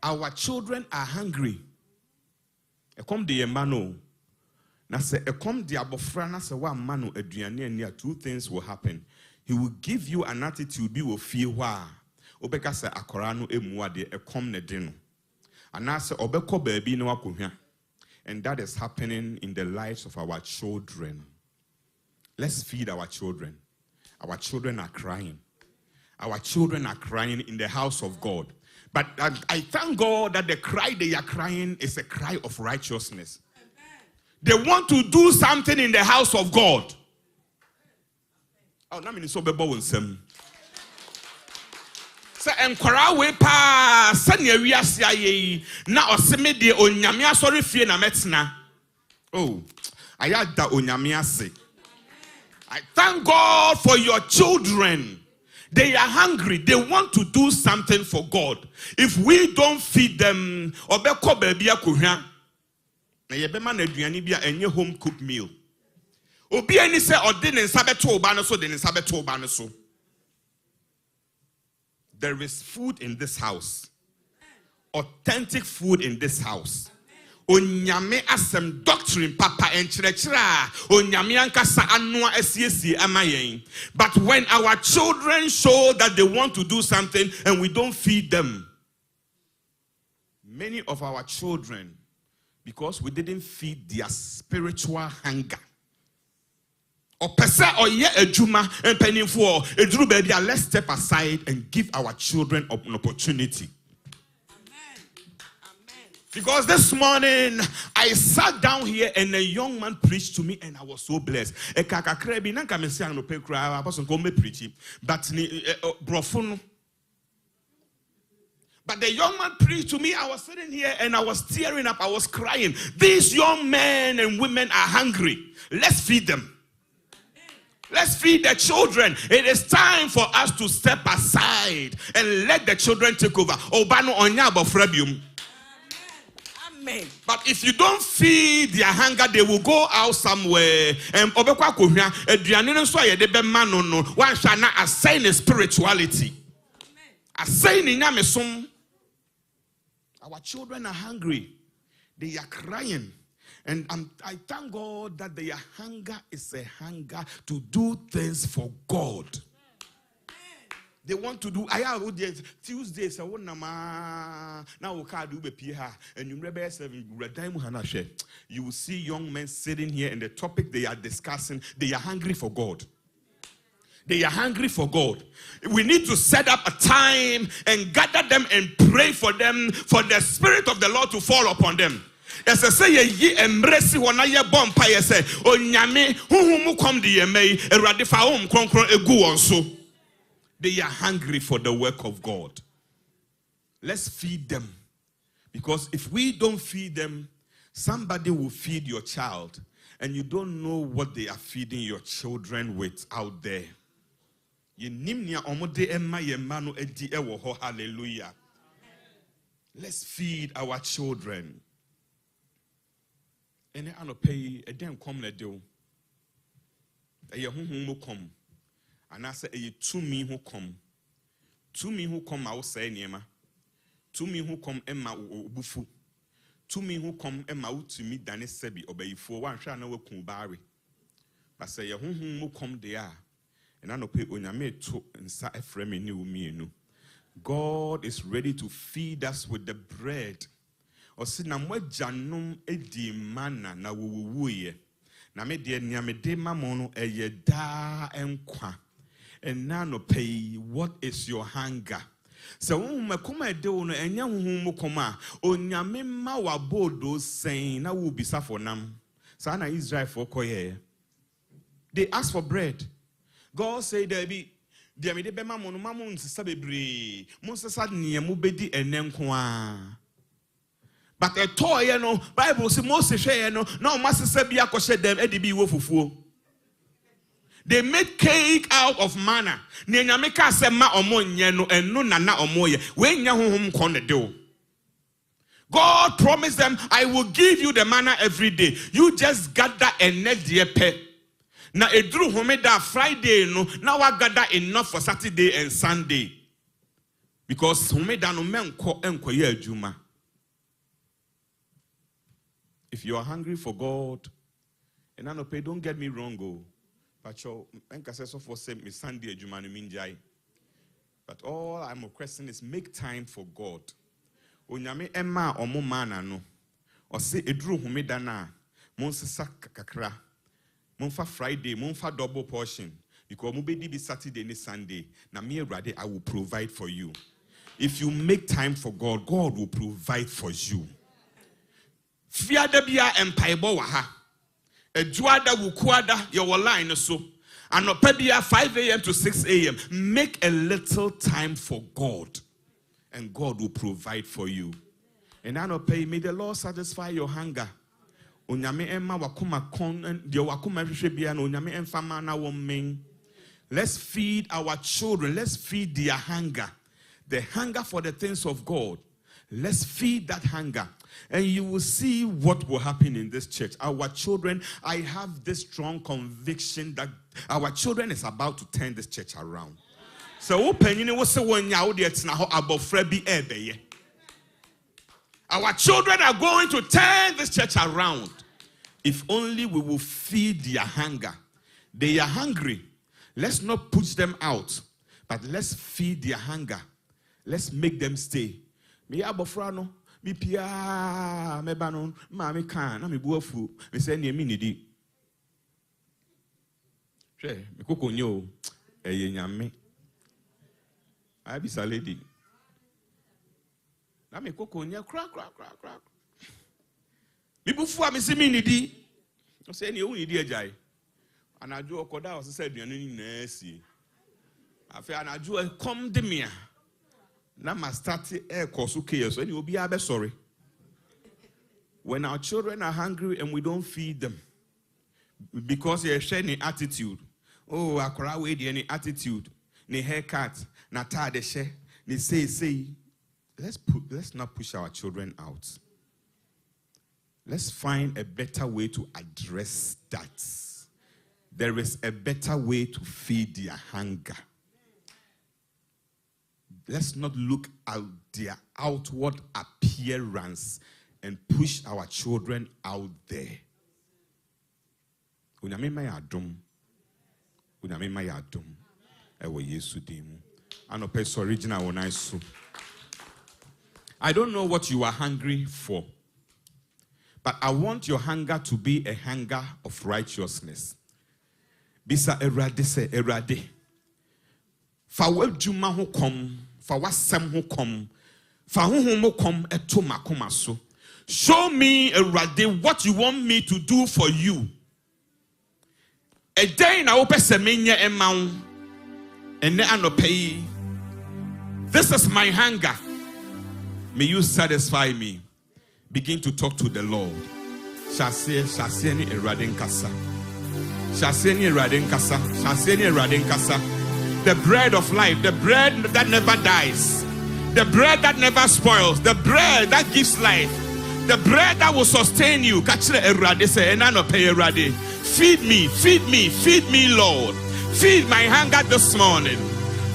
Our children are hungry. Ekom de yemano. Na se ekom de abofra na se wa mano aduane ani, two things will happen. He will give you an attitude be will feel wa. Obeka se akora no emu ade ekom ne de no. Ana se obeko baabi no akohwa. And that is happening in the lives of our children. Let's feed our children. Our children are crying. Our children are crying in the house of God. But I thank God that the cry they are crying is a cry of righteousness. They want to do something in the house of God. Oh, na me so bebo wonsem. Say enkwara we pa sane wiase aye na oseme de onyame asori fie na metena. Oh, ayada onyame ase. I thank God for your children. They are hungry. They want to do something for God. If we don't feed them, obeko baby akohwa. Na yebema na aduane bia enye home cooked meal. Obi ani se ode ne nsa beto oba no so de ne nsa beto oba no so. There is food in this house. Authentic food in this house. Onyame asem doctrine papa enchirechira. Onyame ankasa anua esiesie amayen. But when our children show that they want to do something and we don't feed them, many of our children, because we didn't feed their spiritual hunger. Or pesa or ye ejuma and penny for edru baby, let's step aside and give our children an opportunity. Amen. Amen. Because this morning I sat down here and a young man preached to me and I was so blessed. But the young man preached to me. I was sitting here and I was tearing up. I was crying. These young men and women are hungry. Let's feed them. Let's feed the children. It is time for us to step aside and let the children take over. Obano onyabo frebium. Amen. But if you don't feed their hunger, they will go out somewhere. And obekwa kohwa aduane no so ayede be ma no no. One shall not assign a spirituality. Assign nyamesom. Our children are hungry. They are crying. And I thank God that their hunger is a hunger to do things for God. They want to do. I have Tuesdays. I want now we can't do bepiha. And you remember you will see young men sitting here, and the topic they are discussing. They are hungry for God. They are hungry for God. We need to set up a time and gather them and pray for them, for the Spirit of the Lord to fall upon them. As I say, ye embrace when I bompa, I say, oh, Nyame, who come the Yame, a radifa concron a go on so. They are hungry for the work of God. Let's feed them. Because if we don't feed them, somebody will feed your child, and you don't know what they are feeding your children with out there. Hallelujah. Let's feed our children. And I don't pay a damn come let do. A home will come. And I say, to me who come. To me who come, I will say, Nema. To me who come, Emma Bufu. To me who come, Emma to me, Danny Sebi, obey for one shall know Kumbari. But say, your home will come there. And I don't pay on your mate to and sa a frame in you. God is ready to feed us with the bread. Or see na mwe janum edi mana na wuwuye. Na me de nyamede mamono eye da enkwa. And now no pay, what is your hunger? So mekoma ede no enya huhu mukoma onyame ma wabodo sen na wo bisa for nam. Sa na Israel for koye. They ask for bread. God say there be de me de be mamono mamun sisa bebre. Mun sisa niemu bedi enenkwa. But a toy, you know, Bible says Moses share no master said be akoshe them edibi wofufuo. They made cake out of manna. Nenyameka se ma omo nye no enu nana omo ye. We nya honhom kon de do. God promised them, I will give you the manna every day. You just gather and next year pay. Now edru homeda Friday no, now I gather enough for Saturday and Sunday. Because homeda no menko enkoye adwuma. If you are hungry for God, and I know pay, don't get me wrong, but your enkaseso for say me Sunday adwuma no minjai. But all I'm requesting is make time for God. Onyame emma omo mana no. O se edru homeda na, monsesa kakra. Monfa Friday, monfa double portion. Because mubedi be Saturday and Sunday. Na me ready, I will provide for you. If you make time for God, God will provide for you. Fiada bia empaibo waha. Ejuada wukwada your line so. And opebia 5 a.m. to 6 a.m. Make a little time for God. And God will provide for you. And I know pay, may the Lord satisfy your hunger. Onyame emma wakuma kon de wakuma hwehwebia na onyame emfama na wo men. Let's feed our children. Let's feed their hunger. The hunger for the things of God. Let's feed that hunger. And you will see what will happen in this church. Our children, I have this strong conviction that our children is about to turn this church around. So open was one yaudiet na ho abofra bi ebeye. Our children are going to turn this church around. If only we will feed their hunger. They are hungry. Let's not push them out, but let's feed their hunger. Let's make them stay. Me abofrano, me pia, me banon, ma me kan, na me buafu, me say ni emi nidi. She, me koko nyo, eye nyame. I be a lady. Na me koko nya crack. Me bufu a me si me nidi. I say ni o nidi ajai. Anaju okoda o se aduane ni na asie. Afi anaju come de me. Na ma start air course okay so any obi abe sorry. When our children are hungry and we don't feed them because they share any attitude. Oh, akora we dey any attitude. Ni haircut, na tade she, ni say. Let's not push our children out. Let's find a better way to address that. There is a better way to feed their hunger. Let's not look at their outward appearance and push our children out there. Unyame ma yadom. Unyame ma yadom. Ewo Yesu dimu. Anope original one so. I don't know what you are hungry for, but I want your hunger to be a hunger of righteousness. Bisa erade se erade. Fa wadwuma ho kom, fa wasem ho kom, fa honhom ho kom eto makoma so. Show me erade what you want me to do for you. A day na opese menye emaw. Ene anope. This is my hunger. May you satisfy me. Begin to talk to the Lord. Shaseni eraden kasa. Shaseni eraden kasa. Shaseni eraden kasa. The bread of life, the bread that never dies, the bread that never spoils, the bread that gives life, the bread that will sustain you. Feed me, Lord. Feed my hunger this morning.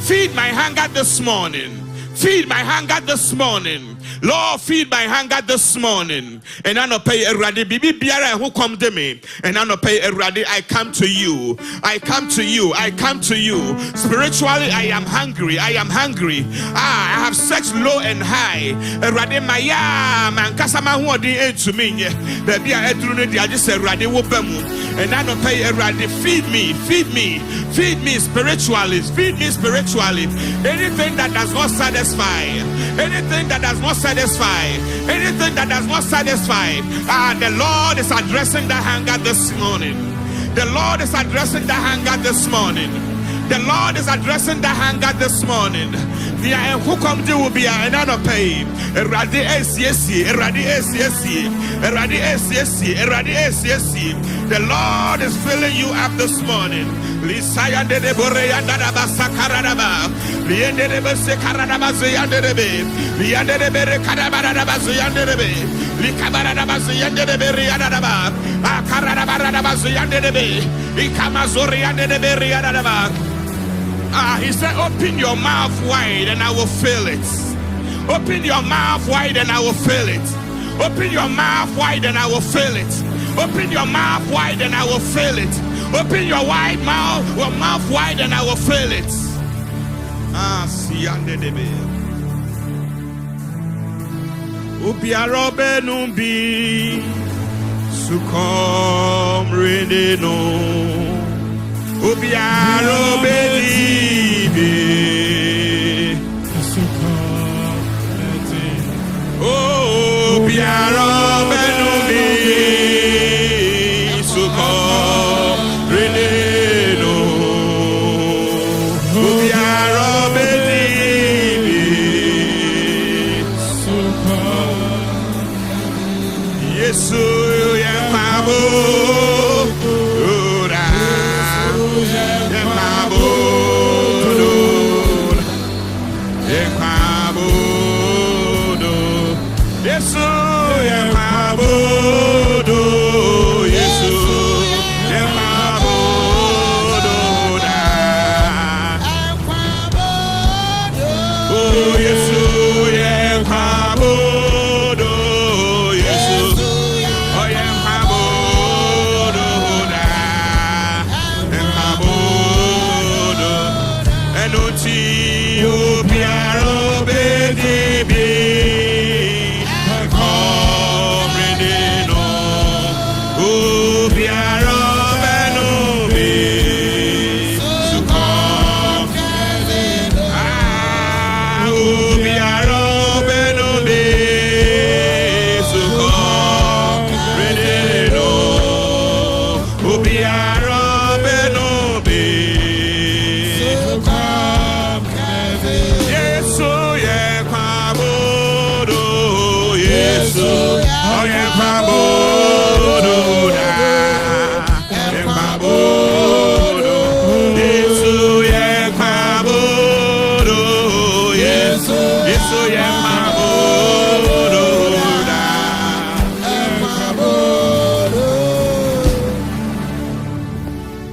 Feed my hunger this morning. Feed my hunger this morning. Lord, feed my hunger this morning. And I no pay erade bibi biara who come to me. And I no pay erade. I come to you. I come to you. I come to you. Spiritually, I am hungry. I am hungry. I have searched low and high. Erade maya man kasama who di to me. Baby, I edrune di. I just erade wo bemu. And I no pay erade. Feed me. Feed me. Feed me spiritually. Feed me spiritually. Anything that does not satisfy. Anything that does not satisfy. Anything that does not satisfy. The Lord is addressing the hunger this morning. The Lord is addressing the hunger this morning. The Lord is addressing the hunger this morning. Nia who come to will be another pay. Eradi SCSC, Eradi SCSC, Eradi SCSC, Eradi SCSC. The Lord is filling you up this morning. Lisaya de Borea Dadaba Sakaradaba, Liende de Sekaradaba Zayandebe, Liande de Bere Kadabaraba Zayandebe, Likabaraba Zayandebe Riadaba, Akaradaba Zayandebe, Ikamazoriande de Beriadaba. He said, open your mouth wide and I will fill it. Open your mouth wide and I will fill it. Open your mouth wide and I will fill it. Open your mouth wide and I will fill it. Open your mouth wide and I will fill it. Upiarobe numbi sukom reneno. Upiarobe libe. Oh, upiarobe numbi sukom reneno. Upiarobe libe sukom. Yesu yemabo.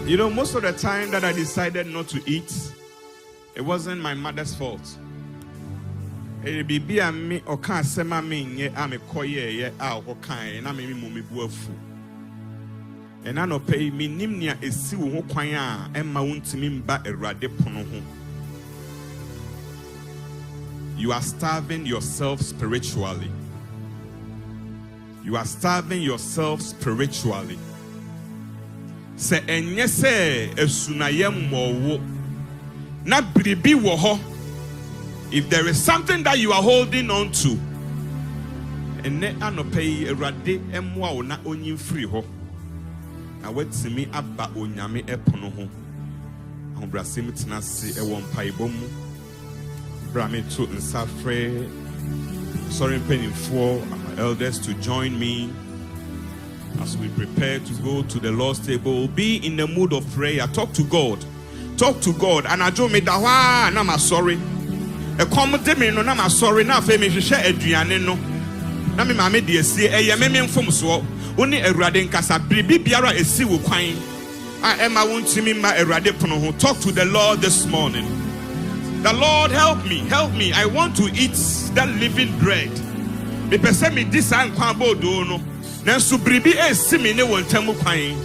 You know, most of the time that I decided not to eat, it wasn't my mother's fault. It be a me or can't say my mean, ye, I'm a koye, out or kind, and I'm a mummy buafu. And I no pay me nimnia is si who quaya and mount to me back a radepono. You are starving yourself spiritually. You are starving yourself spiritually. Se enye se esunayem wo na bribi wo ho. If there is something that you are holding on to, ene anopei erade emwa wo na onyin free ho. Na wetimi aba onyame epono ho. Ahobrasem tenase e won paibom. Bra me to nsafre. Sorry penny for my elders to join me as we prepare to go to the Lord's table. Be in the mood of prayer. Talk to God. Talk to God. And I do me da na ma sorry. E come de me no na ma sorry na fe me hwehwe aduane no. Na me ma me de asie e ye me mfom so. Oni awurade nkasa bribi biara esi wo kwan. A ema wontimi ma awurade pono ho. Talk to the Lord this morning. The Lord, help me, help me. I want to eat that living bread. Me pese me disa nkwa bodo no. Nanso bribi esimi ne wontamu kwan.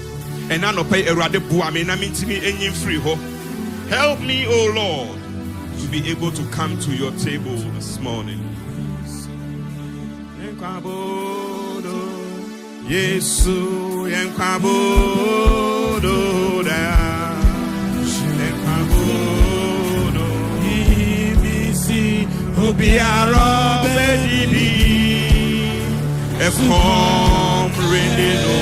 And I no pay erade bua me na mintimi enyim free ho. Help me, O Lord, to be able to come to your table this morning. Nkwa bodo Yesu nkwa bodo da. Nkwa bodo ibisi obiara bedibi. Ekom reneno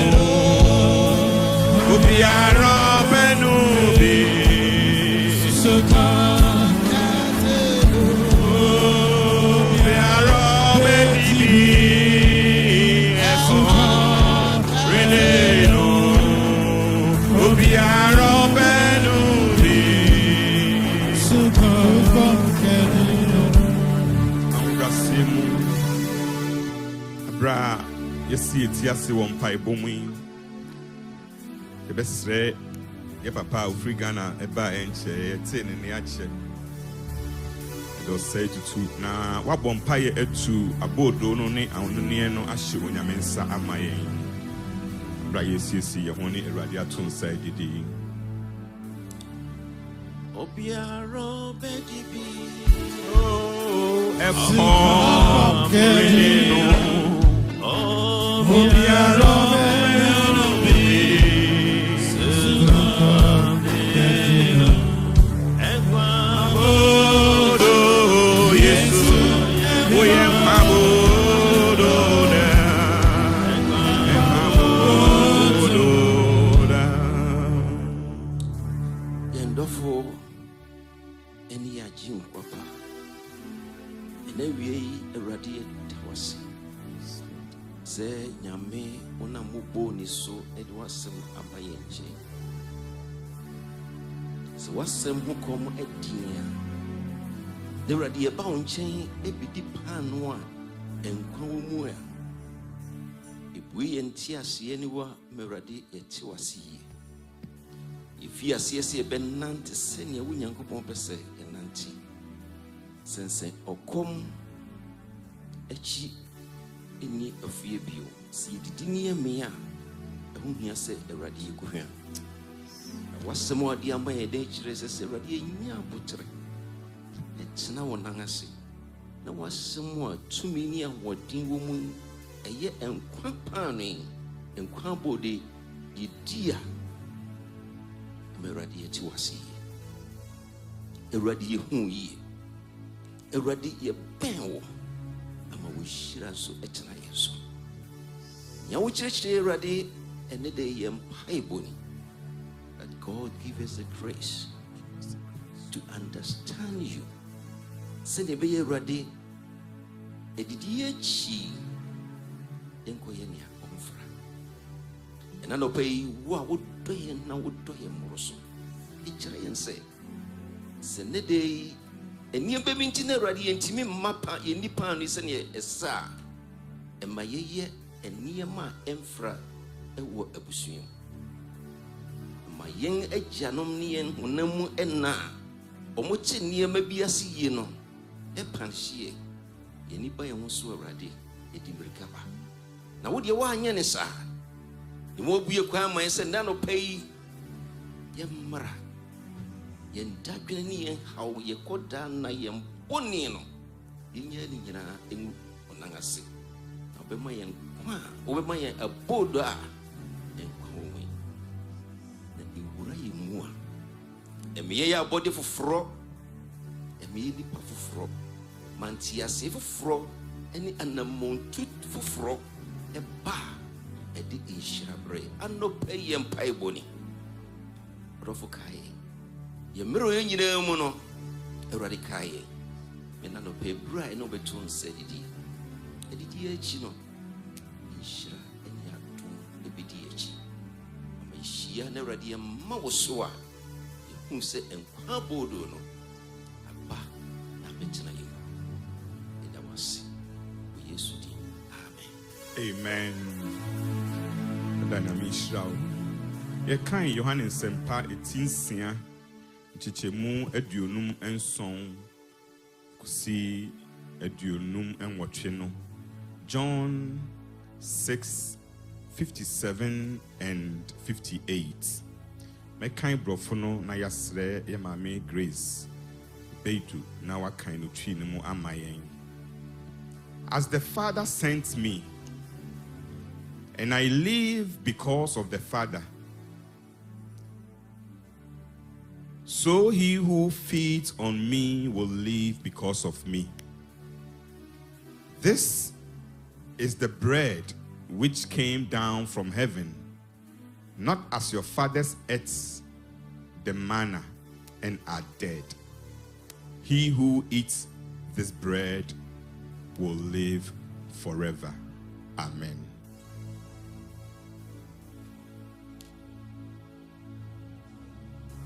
Ubiara benubi yɛsi eti ase wɔ mpaebɔ mu yi yɛbɛsrɛ yɛ papa a ofiri Ghana ɛba ɛnkyɛ yɛte ne ne akyɛ ɛdɔ sɛ tutu na wabɔ mpaeɛ atu aboodo no ne ahononeɛ no ahyɛ onyame nsa ama yɛn bra yɛsiesie yɛn ho ne Awurade ato nsa agidi Obiaro bedibi ɛkɔ menino Obiaro so Edwasem Abayenche. So wasem who come a dear. There are the abound chain, a bidi panwa, and Kwamua. If we and Tia see anywhere, Meradi et Tiwasi. If you are CSA Ben Nanti, send your wing uncle Pompese and Nanti. Sense or come a cheap in need of your view. See the dinner mea. Whom he said a radio coher. Was some more dear my dangerous as a radio butcher. It's now on Nangasi. There was some more 2 million what ding woman a year and quampaning and quambody, ye dear. A radio to us. A radio whom ye. A radio pen. I'm a wish so at night. Yawu church ready. And the day that God give us the grace to understand you. Send a be ready. A DDH Enkoyenia Omfra. And I know pay what would pay and now would do him also. Each and say, send a day and near baby ready and Timmy Mappa in Nipan is a sa and my ye and near my Emfra. Ewo abusuam ma yen agyanom ne yen honam enna omoche niema bi asiye no e panhie yeni ba yen so Awurade edi mirika ba na wo de wa anya ne sa e mo bue kwa man se nda no pai yemra yen dadwene ne yen haw ye koda na yen boni no yenya ni nyina enu onangase obema yen kwa obema yen abodo a Emi ya body for fro, emi ni pa for fro, mantia se for fro, any anamontut for fro, e ba, e di inshirabre, ano pay yem pay boni. Rofokai, ye miro yine mono, e radikai, menano pay bra, no beton said it, edidi chino, inshira, any atum, e bidichi, a shia ne radia mawosua. Who said, and Quabodo no, a ba, a betina you. And I was Yesudi. Amen. Dynamic shroud. Ye kind Johannes Sempa 18 Chichemu Edunum and song Kusi Edunum and Watchino. John 6:57 and 58. My kind brofono na yasre ye mame Grace Beitu na wa kind of tree no amayen. As the Father sent me, and I live because of the Father, so he who feeds on me will live because of me. This is the bread which came down from heaven, not as your fathers ate the manna and are dead. He who eats this bread will live forever. Amen.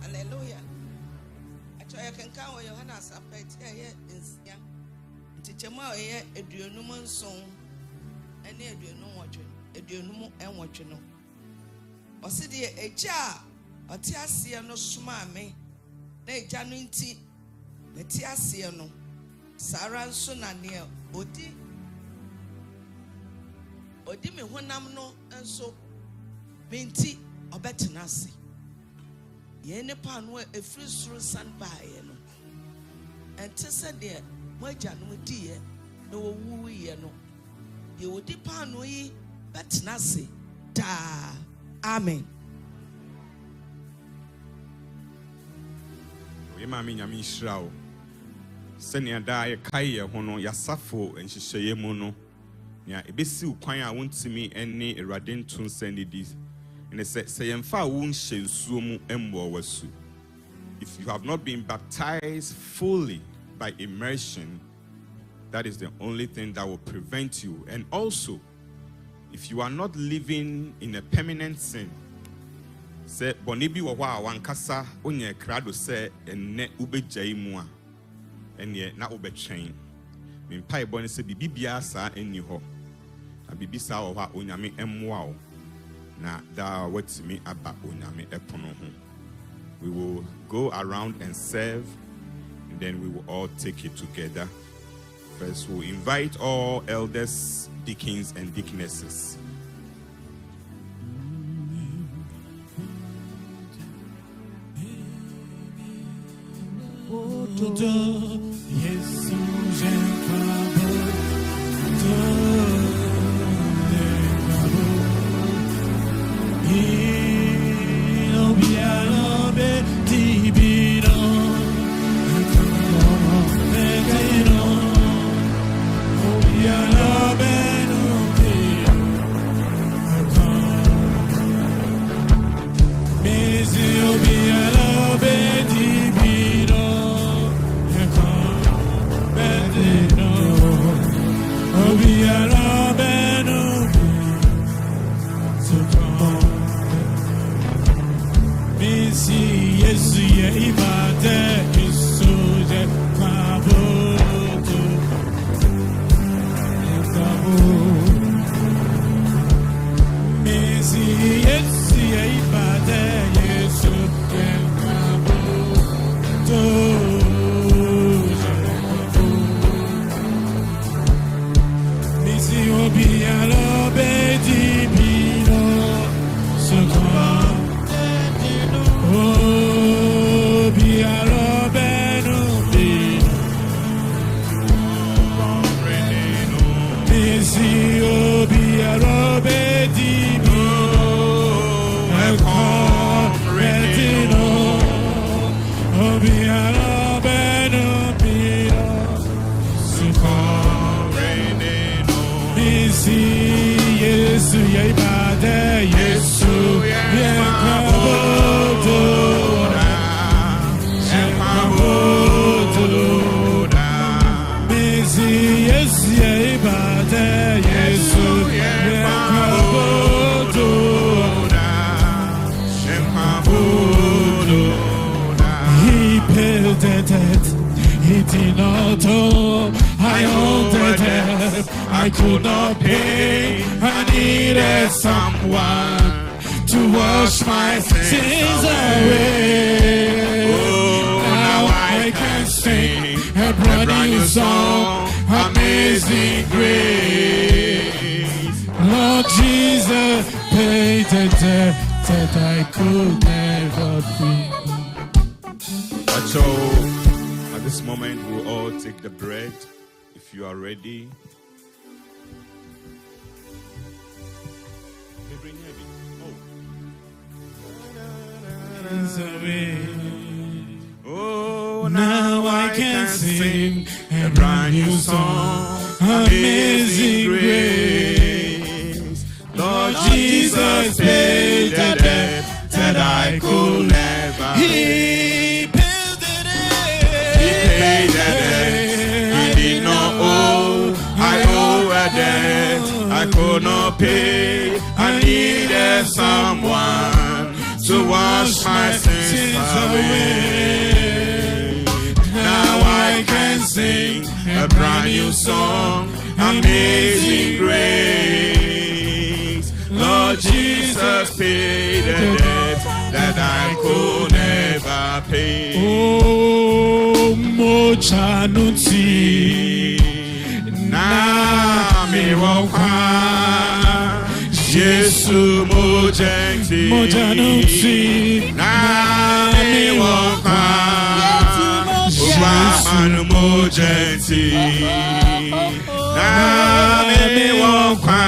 Hallelujah. I can count on Johannes up at here is young. Teacher, my education song and education watching. eduonum enwotwe no ɔse de agya ɔte aseɛ no soma me na agya no nti na te aseɛ no sara nso na ne odi me honam no nso me nti ɔbɛtena ase yɛn nipa no efiri soro san baeɛ no ɛnte sɛ deɛ mo agya no diɛ na wɔwu yɛ no yɛ odi pa no yi bɛtena ase daa. Amen. We mami nyame nhyira wo. Sɛnea daa yɛkae yɛ ho no yɛasafo nhyehyɛeɛ mu no nea ɛbɛsi wo kwan a wontumi ne Awurade nto nsa ne di ne sɛ yɛmfa a wo nhyɛ nsuo mu mmɔ w'asu. If you have not been baptized fully by immersion, that is the only thing that will prevent you. And also, if you are not living in a permanent sin, say bonibi wo wa wankasa onye krado say enne ubegya mu a enne na ubetwen mempai boni se bibibia sa enni ho na bibisa wo ha onyame emmoa wo na da watimi aba onyame epono ho. We will go around and serve, and then we will all take it together. First, we'll invite all elders, deacons, and deaconesses. I could not pay. I needed someone to wash my sins away. Oh, now I can sing a brand new song, Amazing Grace. Lord Jesus paid the debt that I could never pay. So, at this moment, we'll all take the bread. If you are ready. Oh, now I can sing a brand new song, Amazing Grace. Lord Jesus paid the debt that I could never. He paid the debt. He paid the debt. I did not owe. I owe a debt I could not pay. I needed someone to wash my sins away. Now I can sing a brand new song, Amazing Grace. Jesus paid the debt that I could never pay. Oh, Mochanuti, Nami Wokwa, Jesu Mojanuti, Nami Wokwa, Manu Mojanti, Nami Wokwa,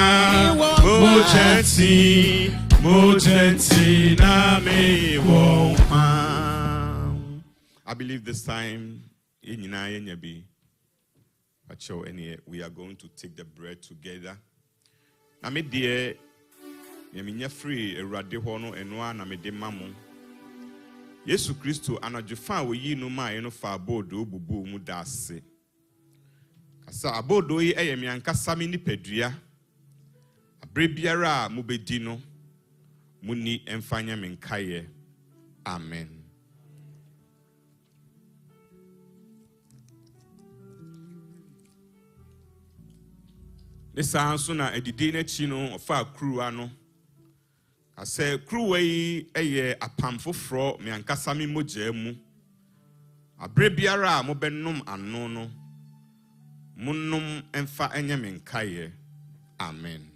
Mojanti, Nami Wokwa. I believe this time, we are going to take the bread together. Na me dear, yaminya free erade hono enwa na me de mamu. Yesu Kristo anajufa we yi no ma no fa abodo bubu mu dase. Kasa abodo yi eyemi ankasa me nipadua. Abre biara mu bedi no muni emfanya me nkaye. Amen. This answer na edidi na chi no fa crew ano. I say crew way eye apam foforo me ankasa me mogya mu. Abre biara mo benum ano no. Munum emfa enye me nkaye. Amen.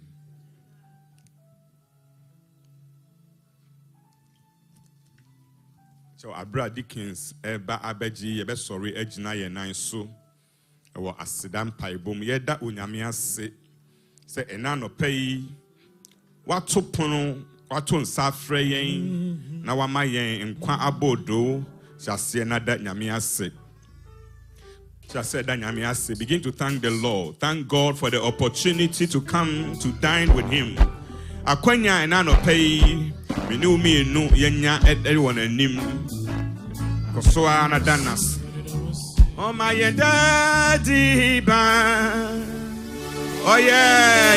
So Abra Dickens eba abeji yebe sorry ejina ye nan so. Ewo asidam paibom yeda onyame ase. Se ena no pay wato pono wato nsafre yen na wama yen nkwa abodo shase na da nyame ase. Shase da nyame ase. Begin to thank the Lord. Thank God for the opportunity to come to dine with him. Akwanya ena no pay menu yenya everyone anim. Koso ana danas. Oh my daddy ba. Oh yeah,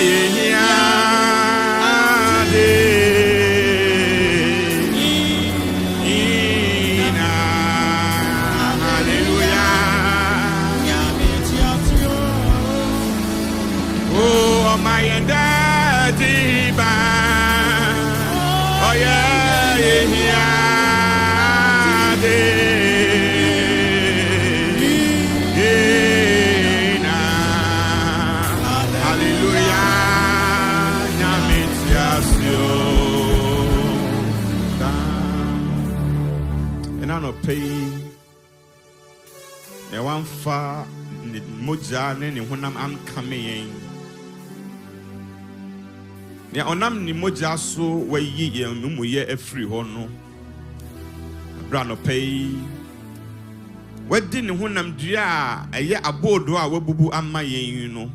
hallelujah. Oh my daddy ba. Oh yeah. Pay the one far moja ne honam am coming. Ya onam ni moja so we ye no mu ye afri ho no. Abra no pay. Wadi ne honam dua a eye abodo a wabubu amma yen no.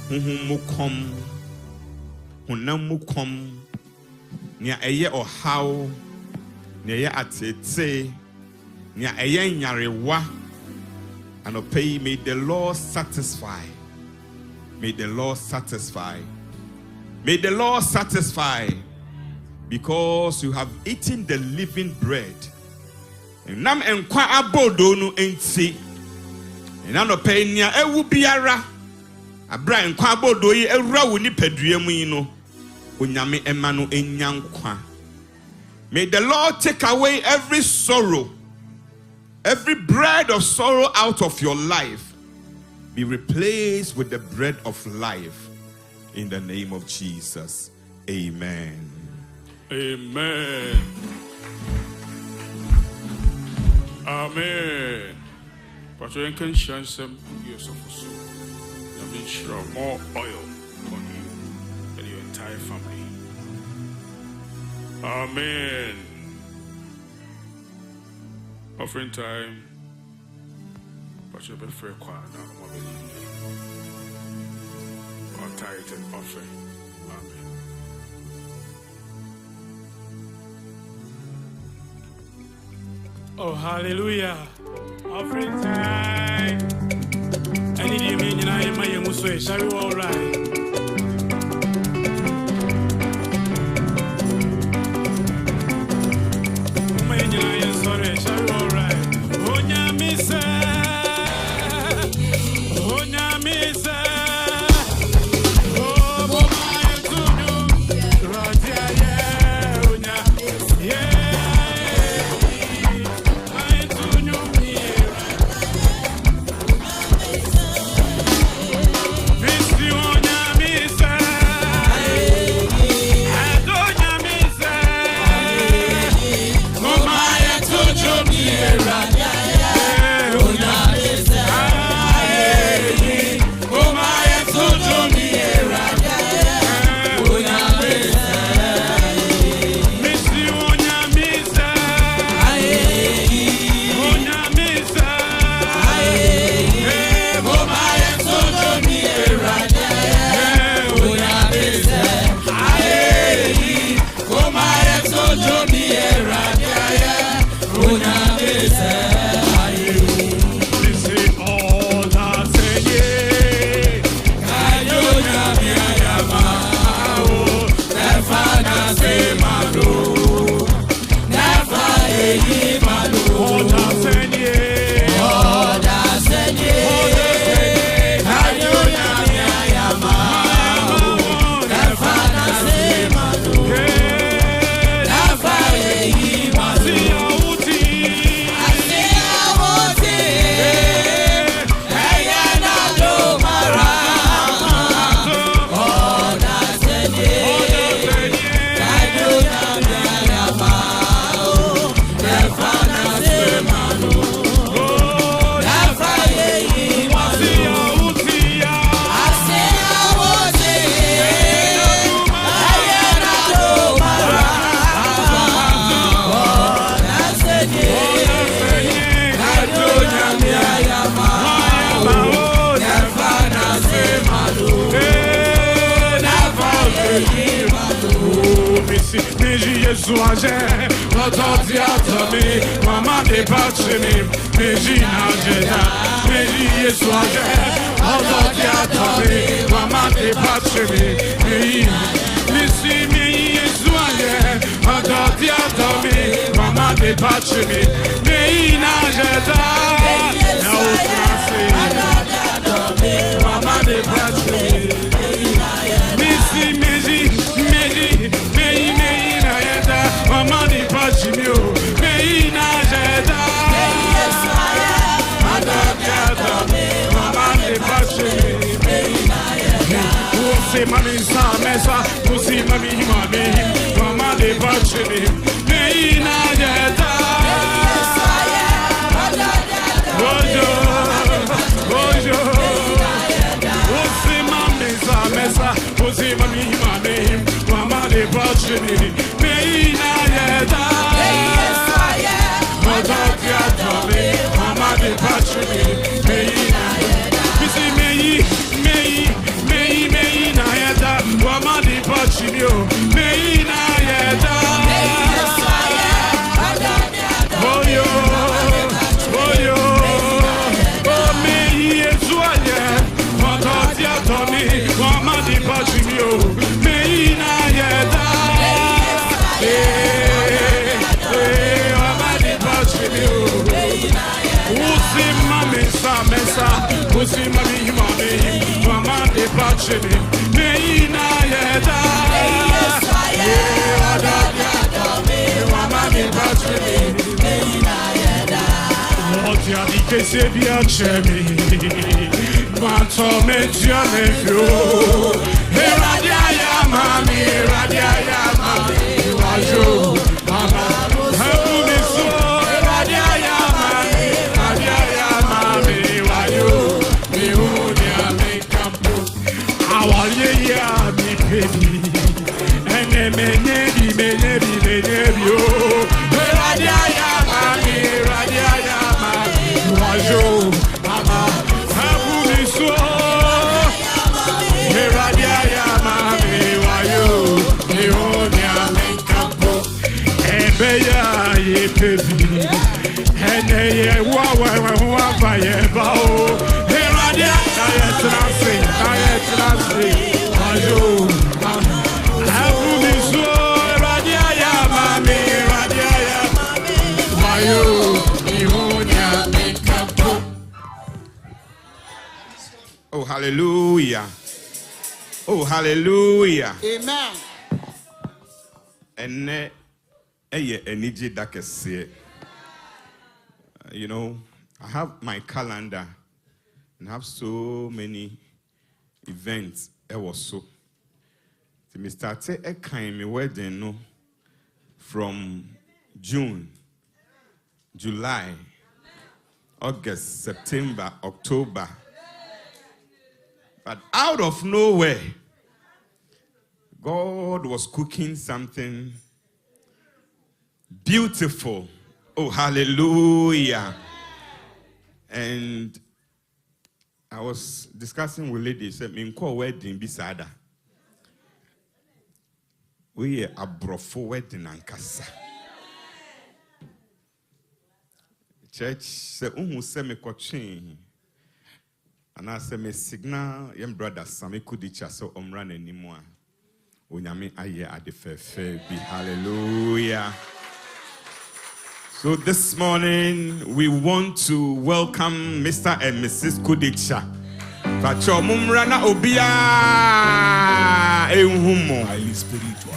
Honhum mu kom. Honam mu kom. Nia eye ohaw. Nia atete, nia eye nyarewa, and opay. May the Lord satisfy. May the Lord satisfy. May the Lord satisfy, because you have eaten the living bread. And nam enkwa abodo no enti. And anopay nia ewu biara. Abra enkwa abodo yi ewura wo ni padua mu yi no. Onyame ema no enyankwa. May the Lord take away every sorrow, every bread of sorrow out of your life. Be replaced with the bread of life. In the name of Jesus. Amen. Amen. Amen. But you can shine some years of so. That means sure more oil on you and your entire family. Amen. Offering time. But you'll be free quiet now. Our tithe and offering. Amen. Oh, hallelujah. Offering time. Any day, man, you know, I'm my shall we all right? Sorry, shall we all right? Oh, Oh, hallelujah. Oh, hallelujah. Amen. And energy that can say, you know, I have my calendar and have so many events. It was so. Me started a kind of wedding no, from June, July, August, September, October. But out of nowhere, God was cooking something beautiful. Oh, hallelujah. And I was discussing with ladies, said, "Me call wedding beside. We are a brofo wedding and casa." Church, se se me kochen. And I say me signal young brother Sami Kudicha so run anymore. Unyami aye at the fair be hallelujah. So this morning we want to welcome Mr. and Mrs. Kudicha. Pacho mumrana obia ehumo. Highly spiritual.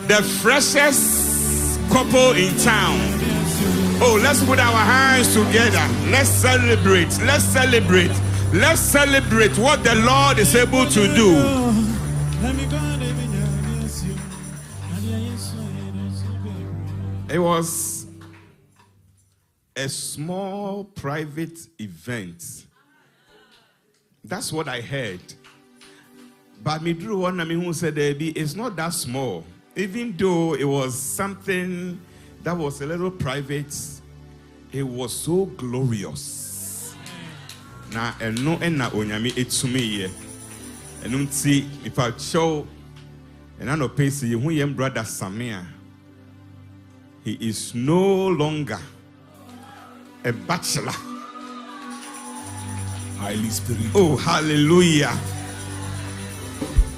The freshest couple in town. Oh, let's put our hands together. Let's celebrate. Let's celebrate. Let's celebrate what the Lord is able to do. It was a small private event. That's what I heard. But me drew one who said it's not that small. Even though it was something that was a little private, it was so glorious. Na eno na onyame etumi ye eno nti if I show and I no pace you yem brother Samia, he is no longer a bachelor. Highly spiritual. Oh, hallelujah.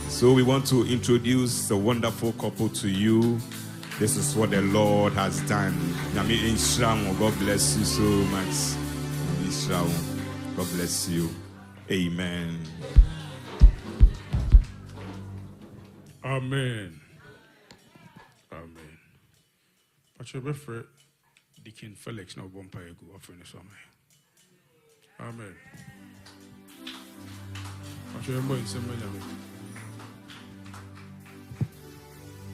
So we want to introduce the wonderful couple to you. This is what the Lord has done. God bless you so much. God bless you. Amen. Amen. Amen. But your refer Deacon Felix now Bompire go offering the summer. Amen. But your boy in some way.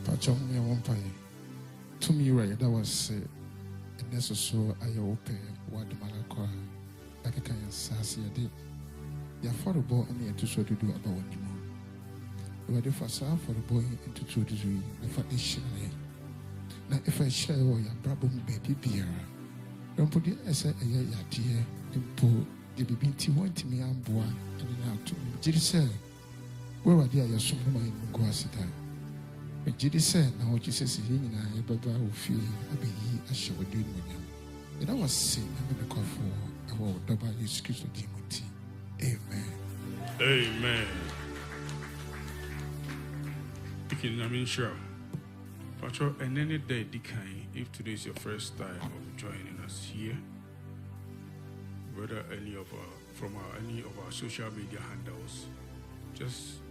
Pachong me one pie. To me, right, that was a necessary. I open what the Malacqua. Like a kind of sassy did. The affordable and the to do about one more. Ready for some for the boy into 2 degrees. If I share, now if I share your problem, baby beer, don't put the essay a year, dear, and pull the baby to me and boy, and now to me. Jiddy said, where are the other son of my Guasita? But Jiddy said, now what you say, and I, Baba will feel a baby as she would do with him. And I was saying, I'm going to call for. Amen. Amen. Sure. Patrol, and any day, Deacon, if today is your first time of joining us here, whether any of our social media handles, just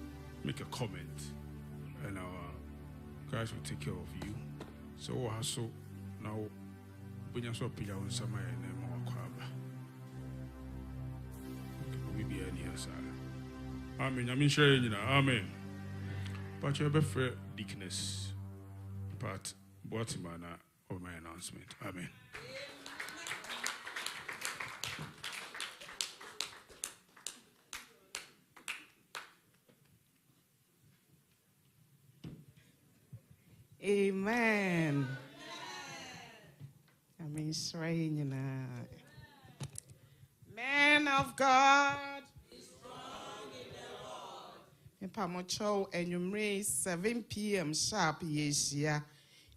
make a comment, and our guys will take care of you. So also now, when you saw Pia on summer and then more crab. Be any answer. Amen. I'm sure you know. Amen. But you're better deaconess part Baltimore of my announcement. Amen. Amen. I'm sure you know. Man of God. Pamocho and you may 7 p.m. sharp yesia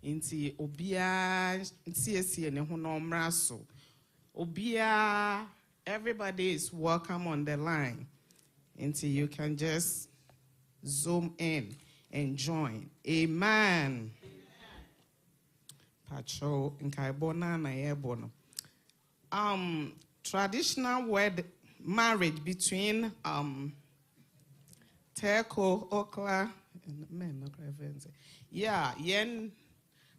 into Obia CSC and Honomraso. Obia, everybody is welcome on the line. Until you can just zoom in and join. Amen. Pacho in Kaibona na Ebono. Traditional wed marriage between Teko, Okla, and men, yeah, yen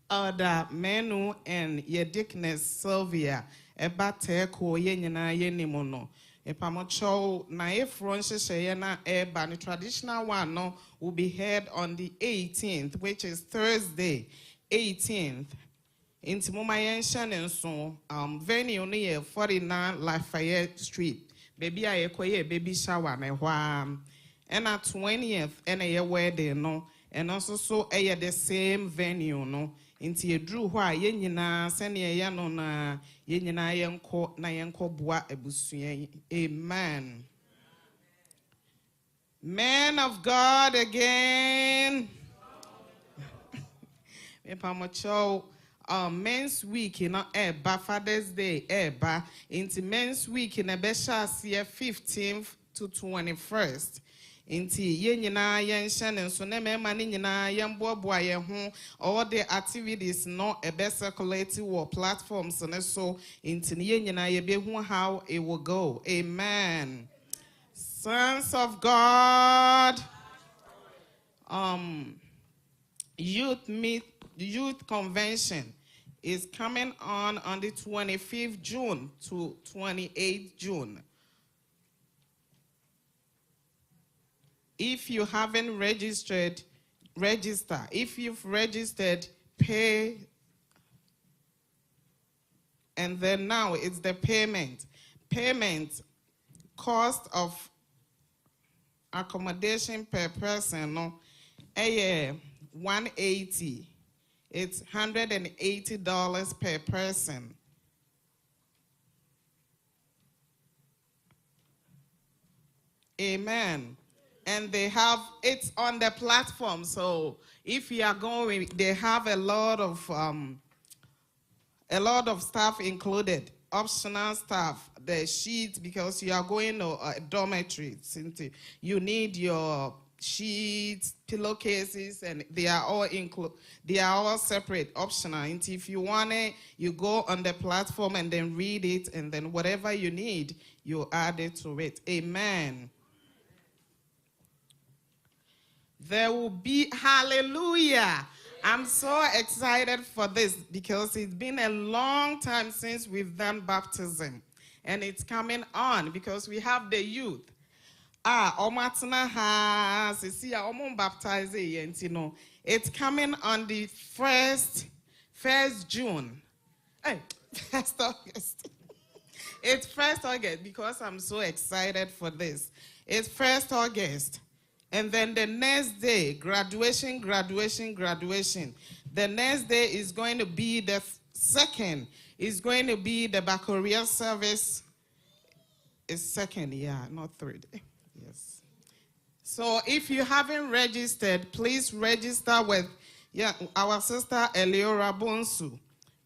other menu and ye dickness Sylvia, eba Teko, yenina yenimono. Epamocho na efronse sheyena eba. The traditional one no will be held on the 18th, which is Thursday, 18th. Into Mumayan and so venue near 49 Lafayette Street. Baby I acquire baby shower me wham. And at 20th and a wedding no, and also so a the same venue no. Into ye drew why yenina send ye yano na yenina yanko na yanko bois ebusuye. Amen. Man of God again. men's week Father's Day into men's week in a year 15th to 21st. Inti ye nyina yen hyɛ so ne mema ne nyina yen boaboa ye ho all the activities no ebe circulate wo platforms ne so inti ye nyina ye behu how it will go. Amen. Sons of God, youth convention is coming on the 25th June to 28th June. If you haven't registered, register. If you've registered, pay. And then now it's the payment. Payment, cost of accommodation per person, no, $180. It's $180 per person. Amen. And they have it's on the platform. So if you are going, they have a lot of stuff included, optional stuff, the sheets, because you are going to a dormitory. You need your sheets, pillowcases, and they are all separate, optional. And if you want it, you go on the platform and then read it, and then whatever you need, you add it to it. Amen. There will be, hallelujah. I'm so excited for this because it's been a long time since we've done baptism. And it's coming on because we have the youth. Omatana has, baptize it's coming on the 1st June. Hey, 1st August. It's 1st August because I'm so excited for this. It's 1st August. And then the next day, graduation. The next day is going to be the 2nd. It's going to be the baccalaureate service. It's 2nd, yeah, not 3rd. Yes. So if you haven't registered, please register with our sister Eleora Bonsu.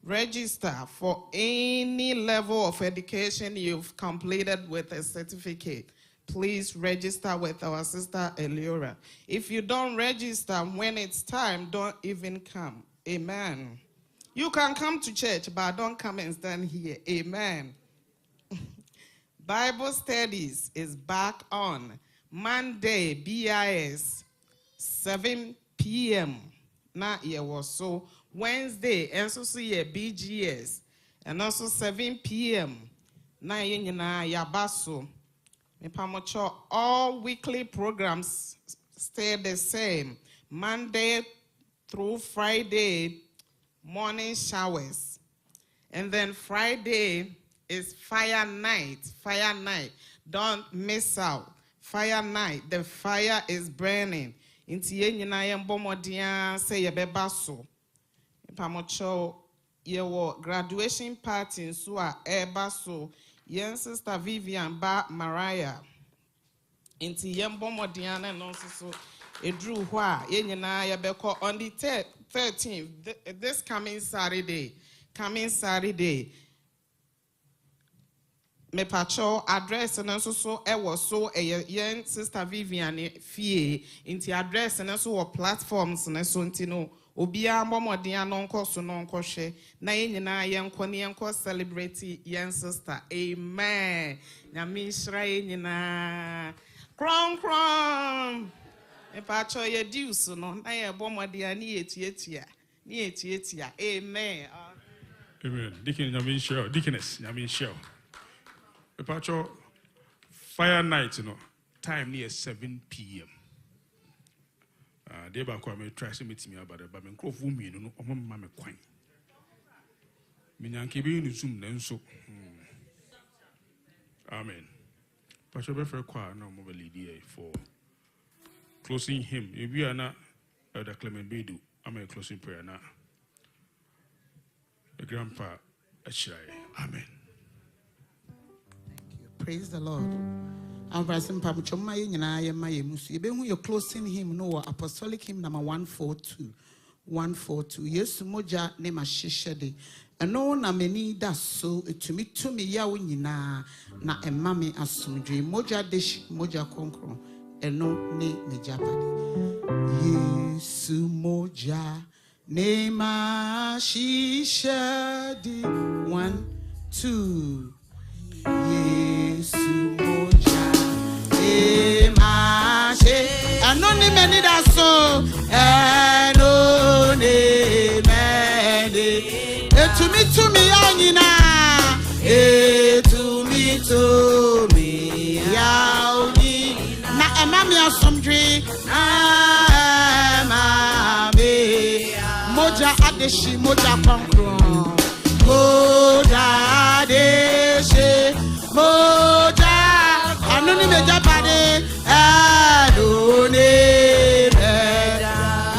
Register for any level of education you've completed with a certificate. Please register with our sister Eleora. If you don't register when it's time, don't even come. Amen. You can come to church, but don't come and stand here. Amen. Bible studies is back on Monday, BIS, 7 p.m. Na ye was so Wednesday, and so see BGS, and also 7 p.m. Na ye nyina yabaso. All weekly programs stay the same. Monday through Friday, morning showers. And then Friday is fire night. Fire night. Don't miss out. Fire night. The fire is burning. Inti ye nyina ye mbomodian say ye bebaso. Pamocho ye wo graduation party so a ebaso. Yen sister Vivian ba Mariah. Inti yen bomodiana no so edru hwa ye nyina ye beko on the 13th this coming Saturday. Me pacho address and so e was so yen sister Vivian fie inti address and so platforms and so ntino obia mbomodian no nko so no nko hwe na ye nyina ye nko ne nko celebrate yen sister. Amen. Nyame shira ye nyina kron e pacho ye dius no na ye bomodian ni etia. Amen. Amen. Deacon nyame shira, deaconess nyame shira. E pacho fire night time near 7 p.m. They ba kwa me try to meet me about but me crop woman no omama me kwan. Me nyanke be no zoom na nso. Amen. Pastor be for kwa na mo lead for closing hymn. If you are not Elder Clement Bedu, I'm a closing prayer now. The grandpa Ashrai. Amen. Thank you. Praise the Lord. I'm pressing Pamuchoma in your closing hymn, no apostolic hymn number 142. 142. Yesu moja ne mahyehyɛ eno na mani da so etumi tumi ya wo nyina na emame asomdwe moja deshi moja konkro eno ne mejapade. Yesu moja ne mahyehyɛ 1 2. Yesu moja ne mahyehyɛ eno ne mani da so eno ne mani etumi anyina etumi yauni na emami asomdwe emami moja adeshi moja konkro moja adeshi moja anoni meja pade anoni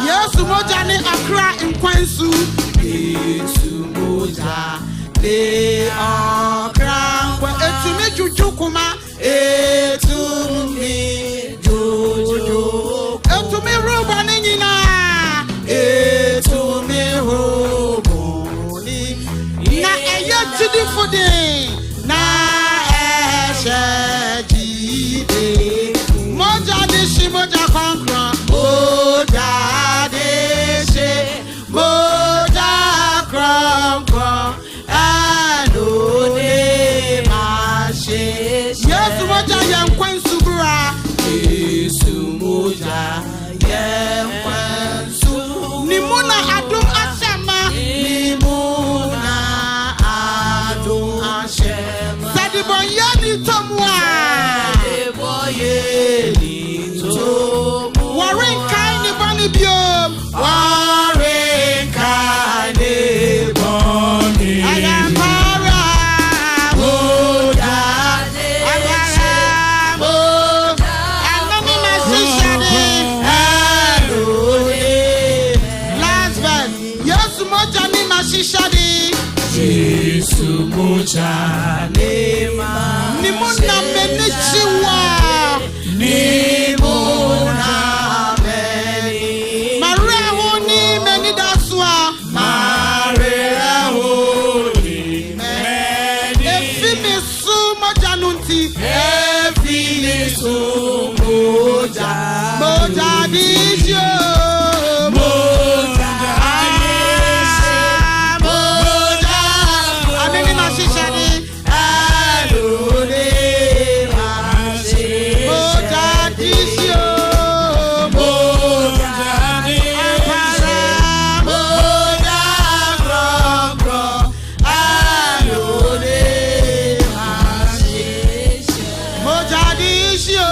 Yesu moja ni akra nkwansu Yesu moja de akra etumi juju kuma etumi juju etumi roba ni nyina etumi robo ni na eye tidi fudi na eshejide moja dishi moja konkra moja dishi moja konkra anone mashe Yesu moja yankwansu bra Yesu moja yankwansu nimuna adum ashama nimuna adum ashama sadibonyani tomwa sadibonyani tomwa warinkai ni bani biom warinkai ni bani ayapara moja ayapara anani masishani anoni last verse Yesu moja ni masishani Yesu moja ni muna menichiwa nimuna meni Maria honi meni daswa Maria honi meni efimi su moja nunti efimi su moja moja dijyo moja moja aneni mashishani alone moja dijyo moja apara moja grogro alone moja dijyo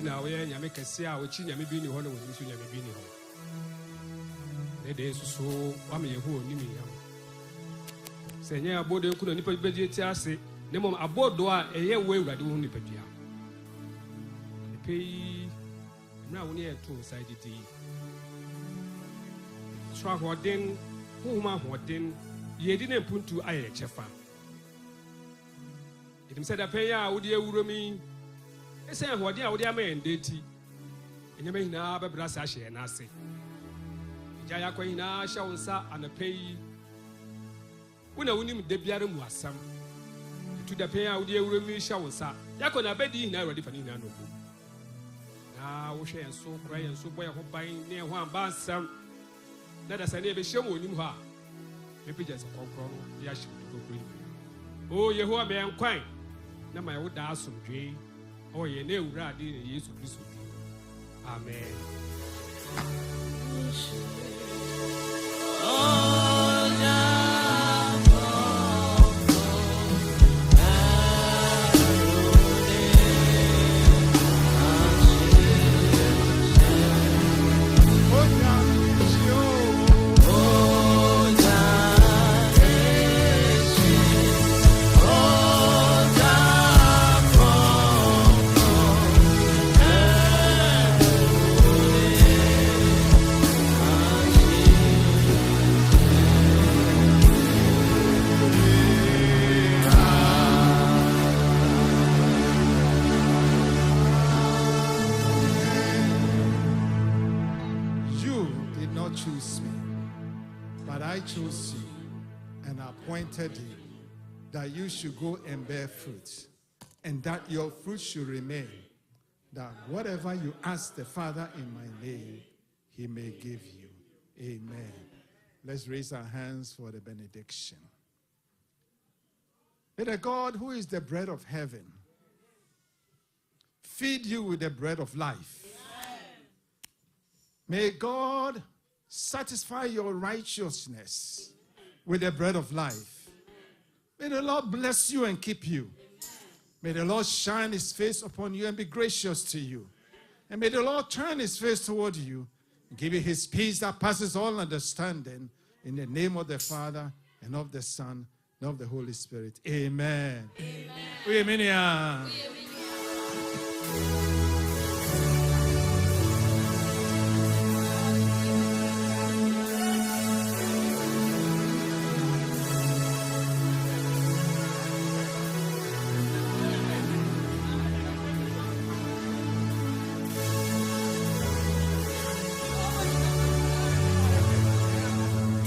na we nyame kese a ochi nyame bi ni ho na wo so nyame bi ni ho ne de so wa me yehu oni mi yam se nya abodo nku na nipa bi be ti ase ne mom abodo a eye wo awurade wo nipa dua pei na wo ne e to side ti so ahoden huma hoden yedi na mpuntu aye chefa idim se da pei a wo de awuromi ese ahoden a wo de amende ti enyame hina bebra sa hye na ase ja yakwa hina hya wonsa anapei wona wonim de biare mu asam tu da pei a wo de awuromi hya wonsa yakwa na bedi hina awurade fa ni hina no na wo hwe enso kura enso boy ho ban ne ho amba asam na da sane be hye mo onim ho a epija se konkro no ya hye kokori o yehowa me enkwan na ma wo da asomdwe o ye na ewurade ne Yesu Kristo amen. choose me, but I chose you and appointed you that you should go and bear fruit, and that your fruit should remain, that whatever you ask the Father in my name, he may give you. Amen. Let's raise our hands for the benediction. May the God who is the bread of heaven feed you with the bread of life. May God satisfy your righteousness with the bread of life. May the Lord bless you and keep you. May the Lord shine his face upon you and be gracious to you. And may the Lord turn his face toward you and give you his peace that passes all understanding, in the name of the Father and of the Son and of the Holy Spirit. Amen. Amen. Amen.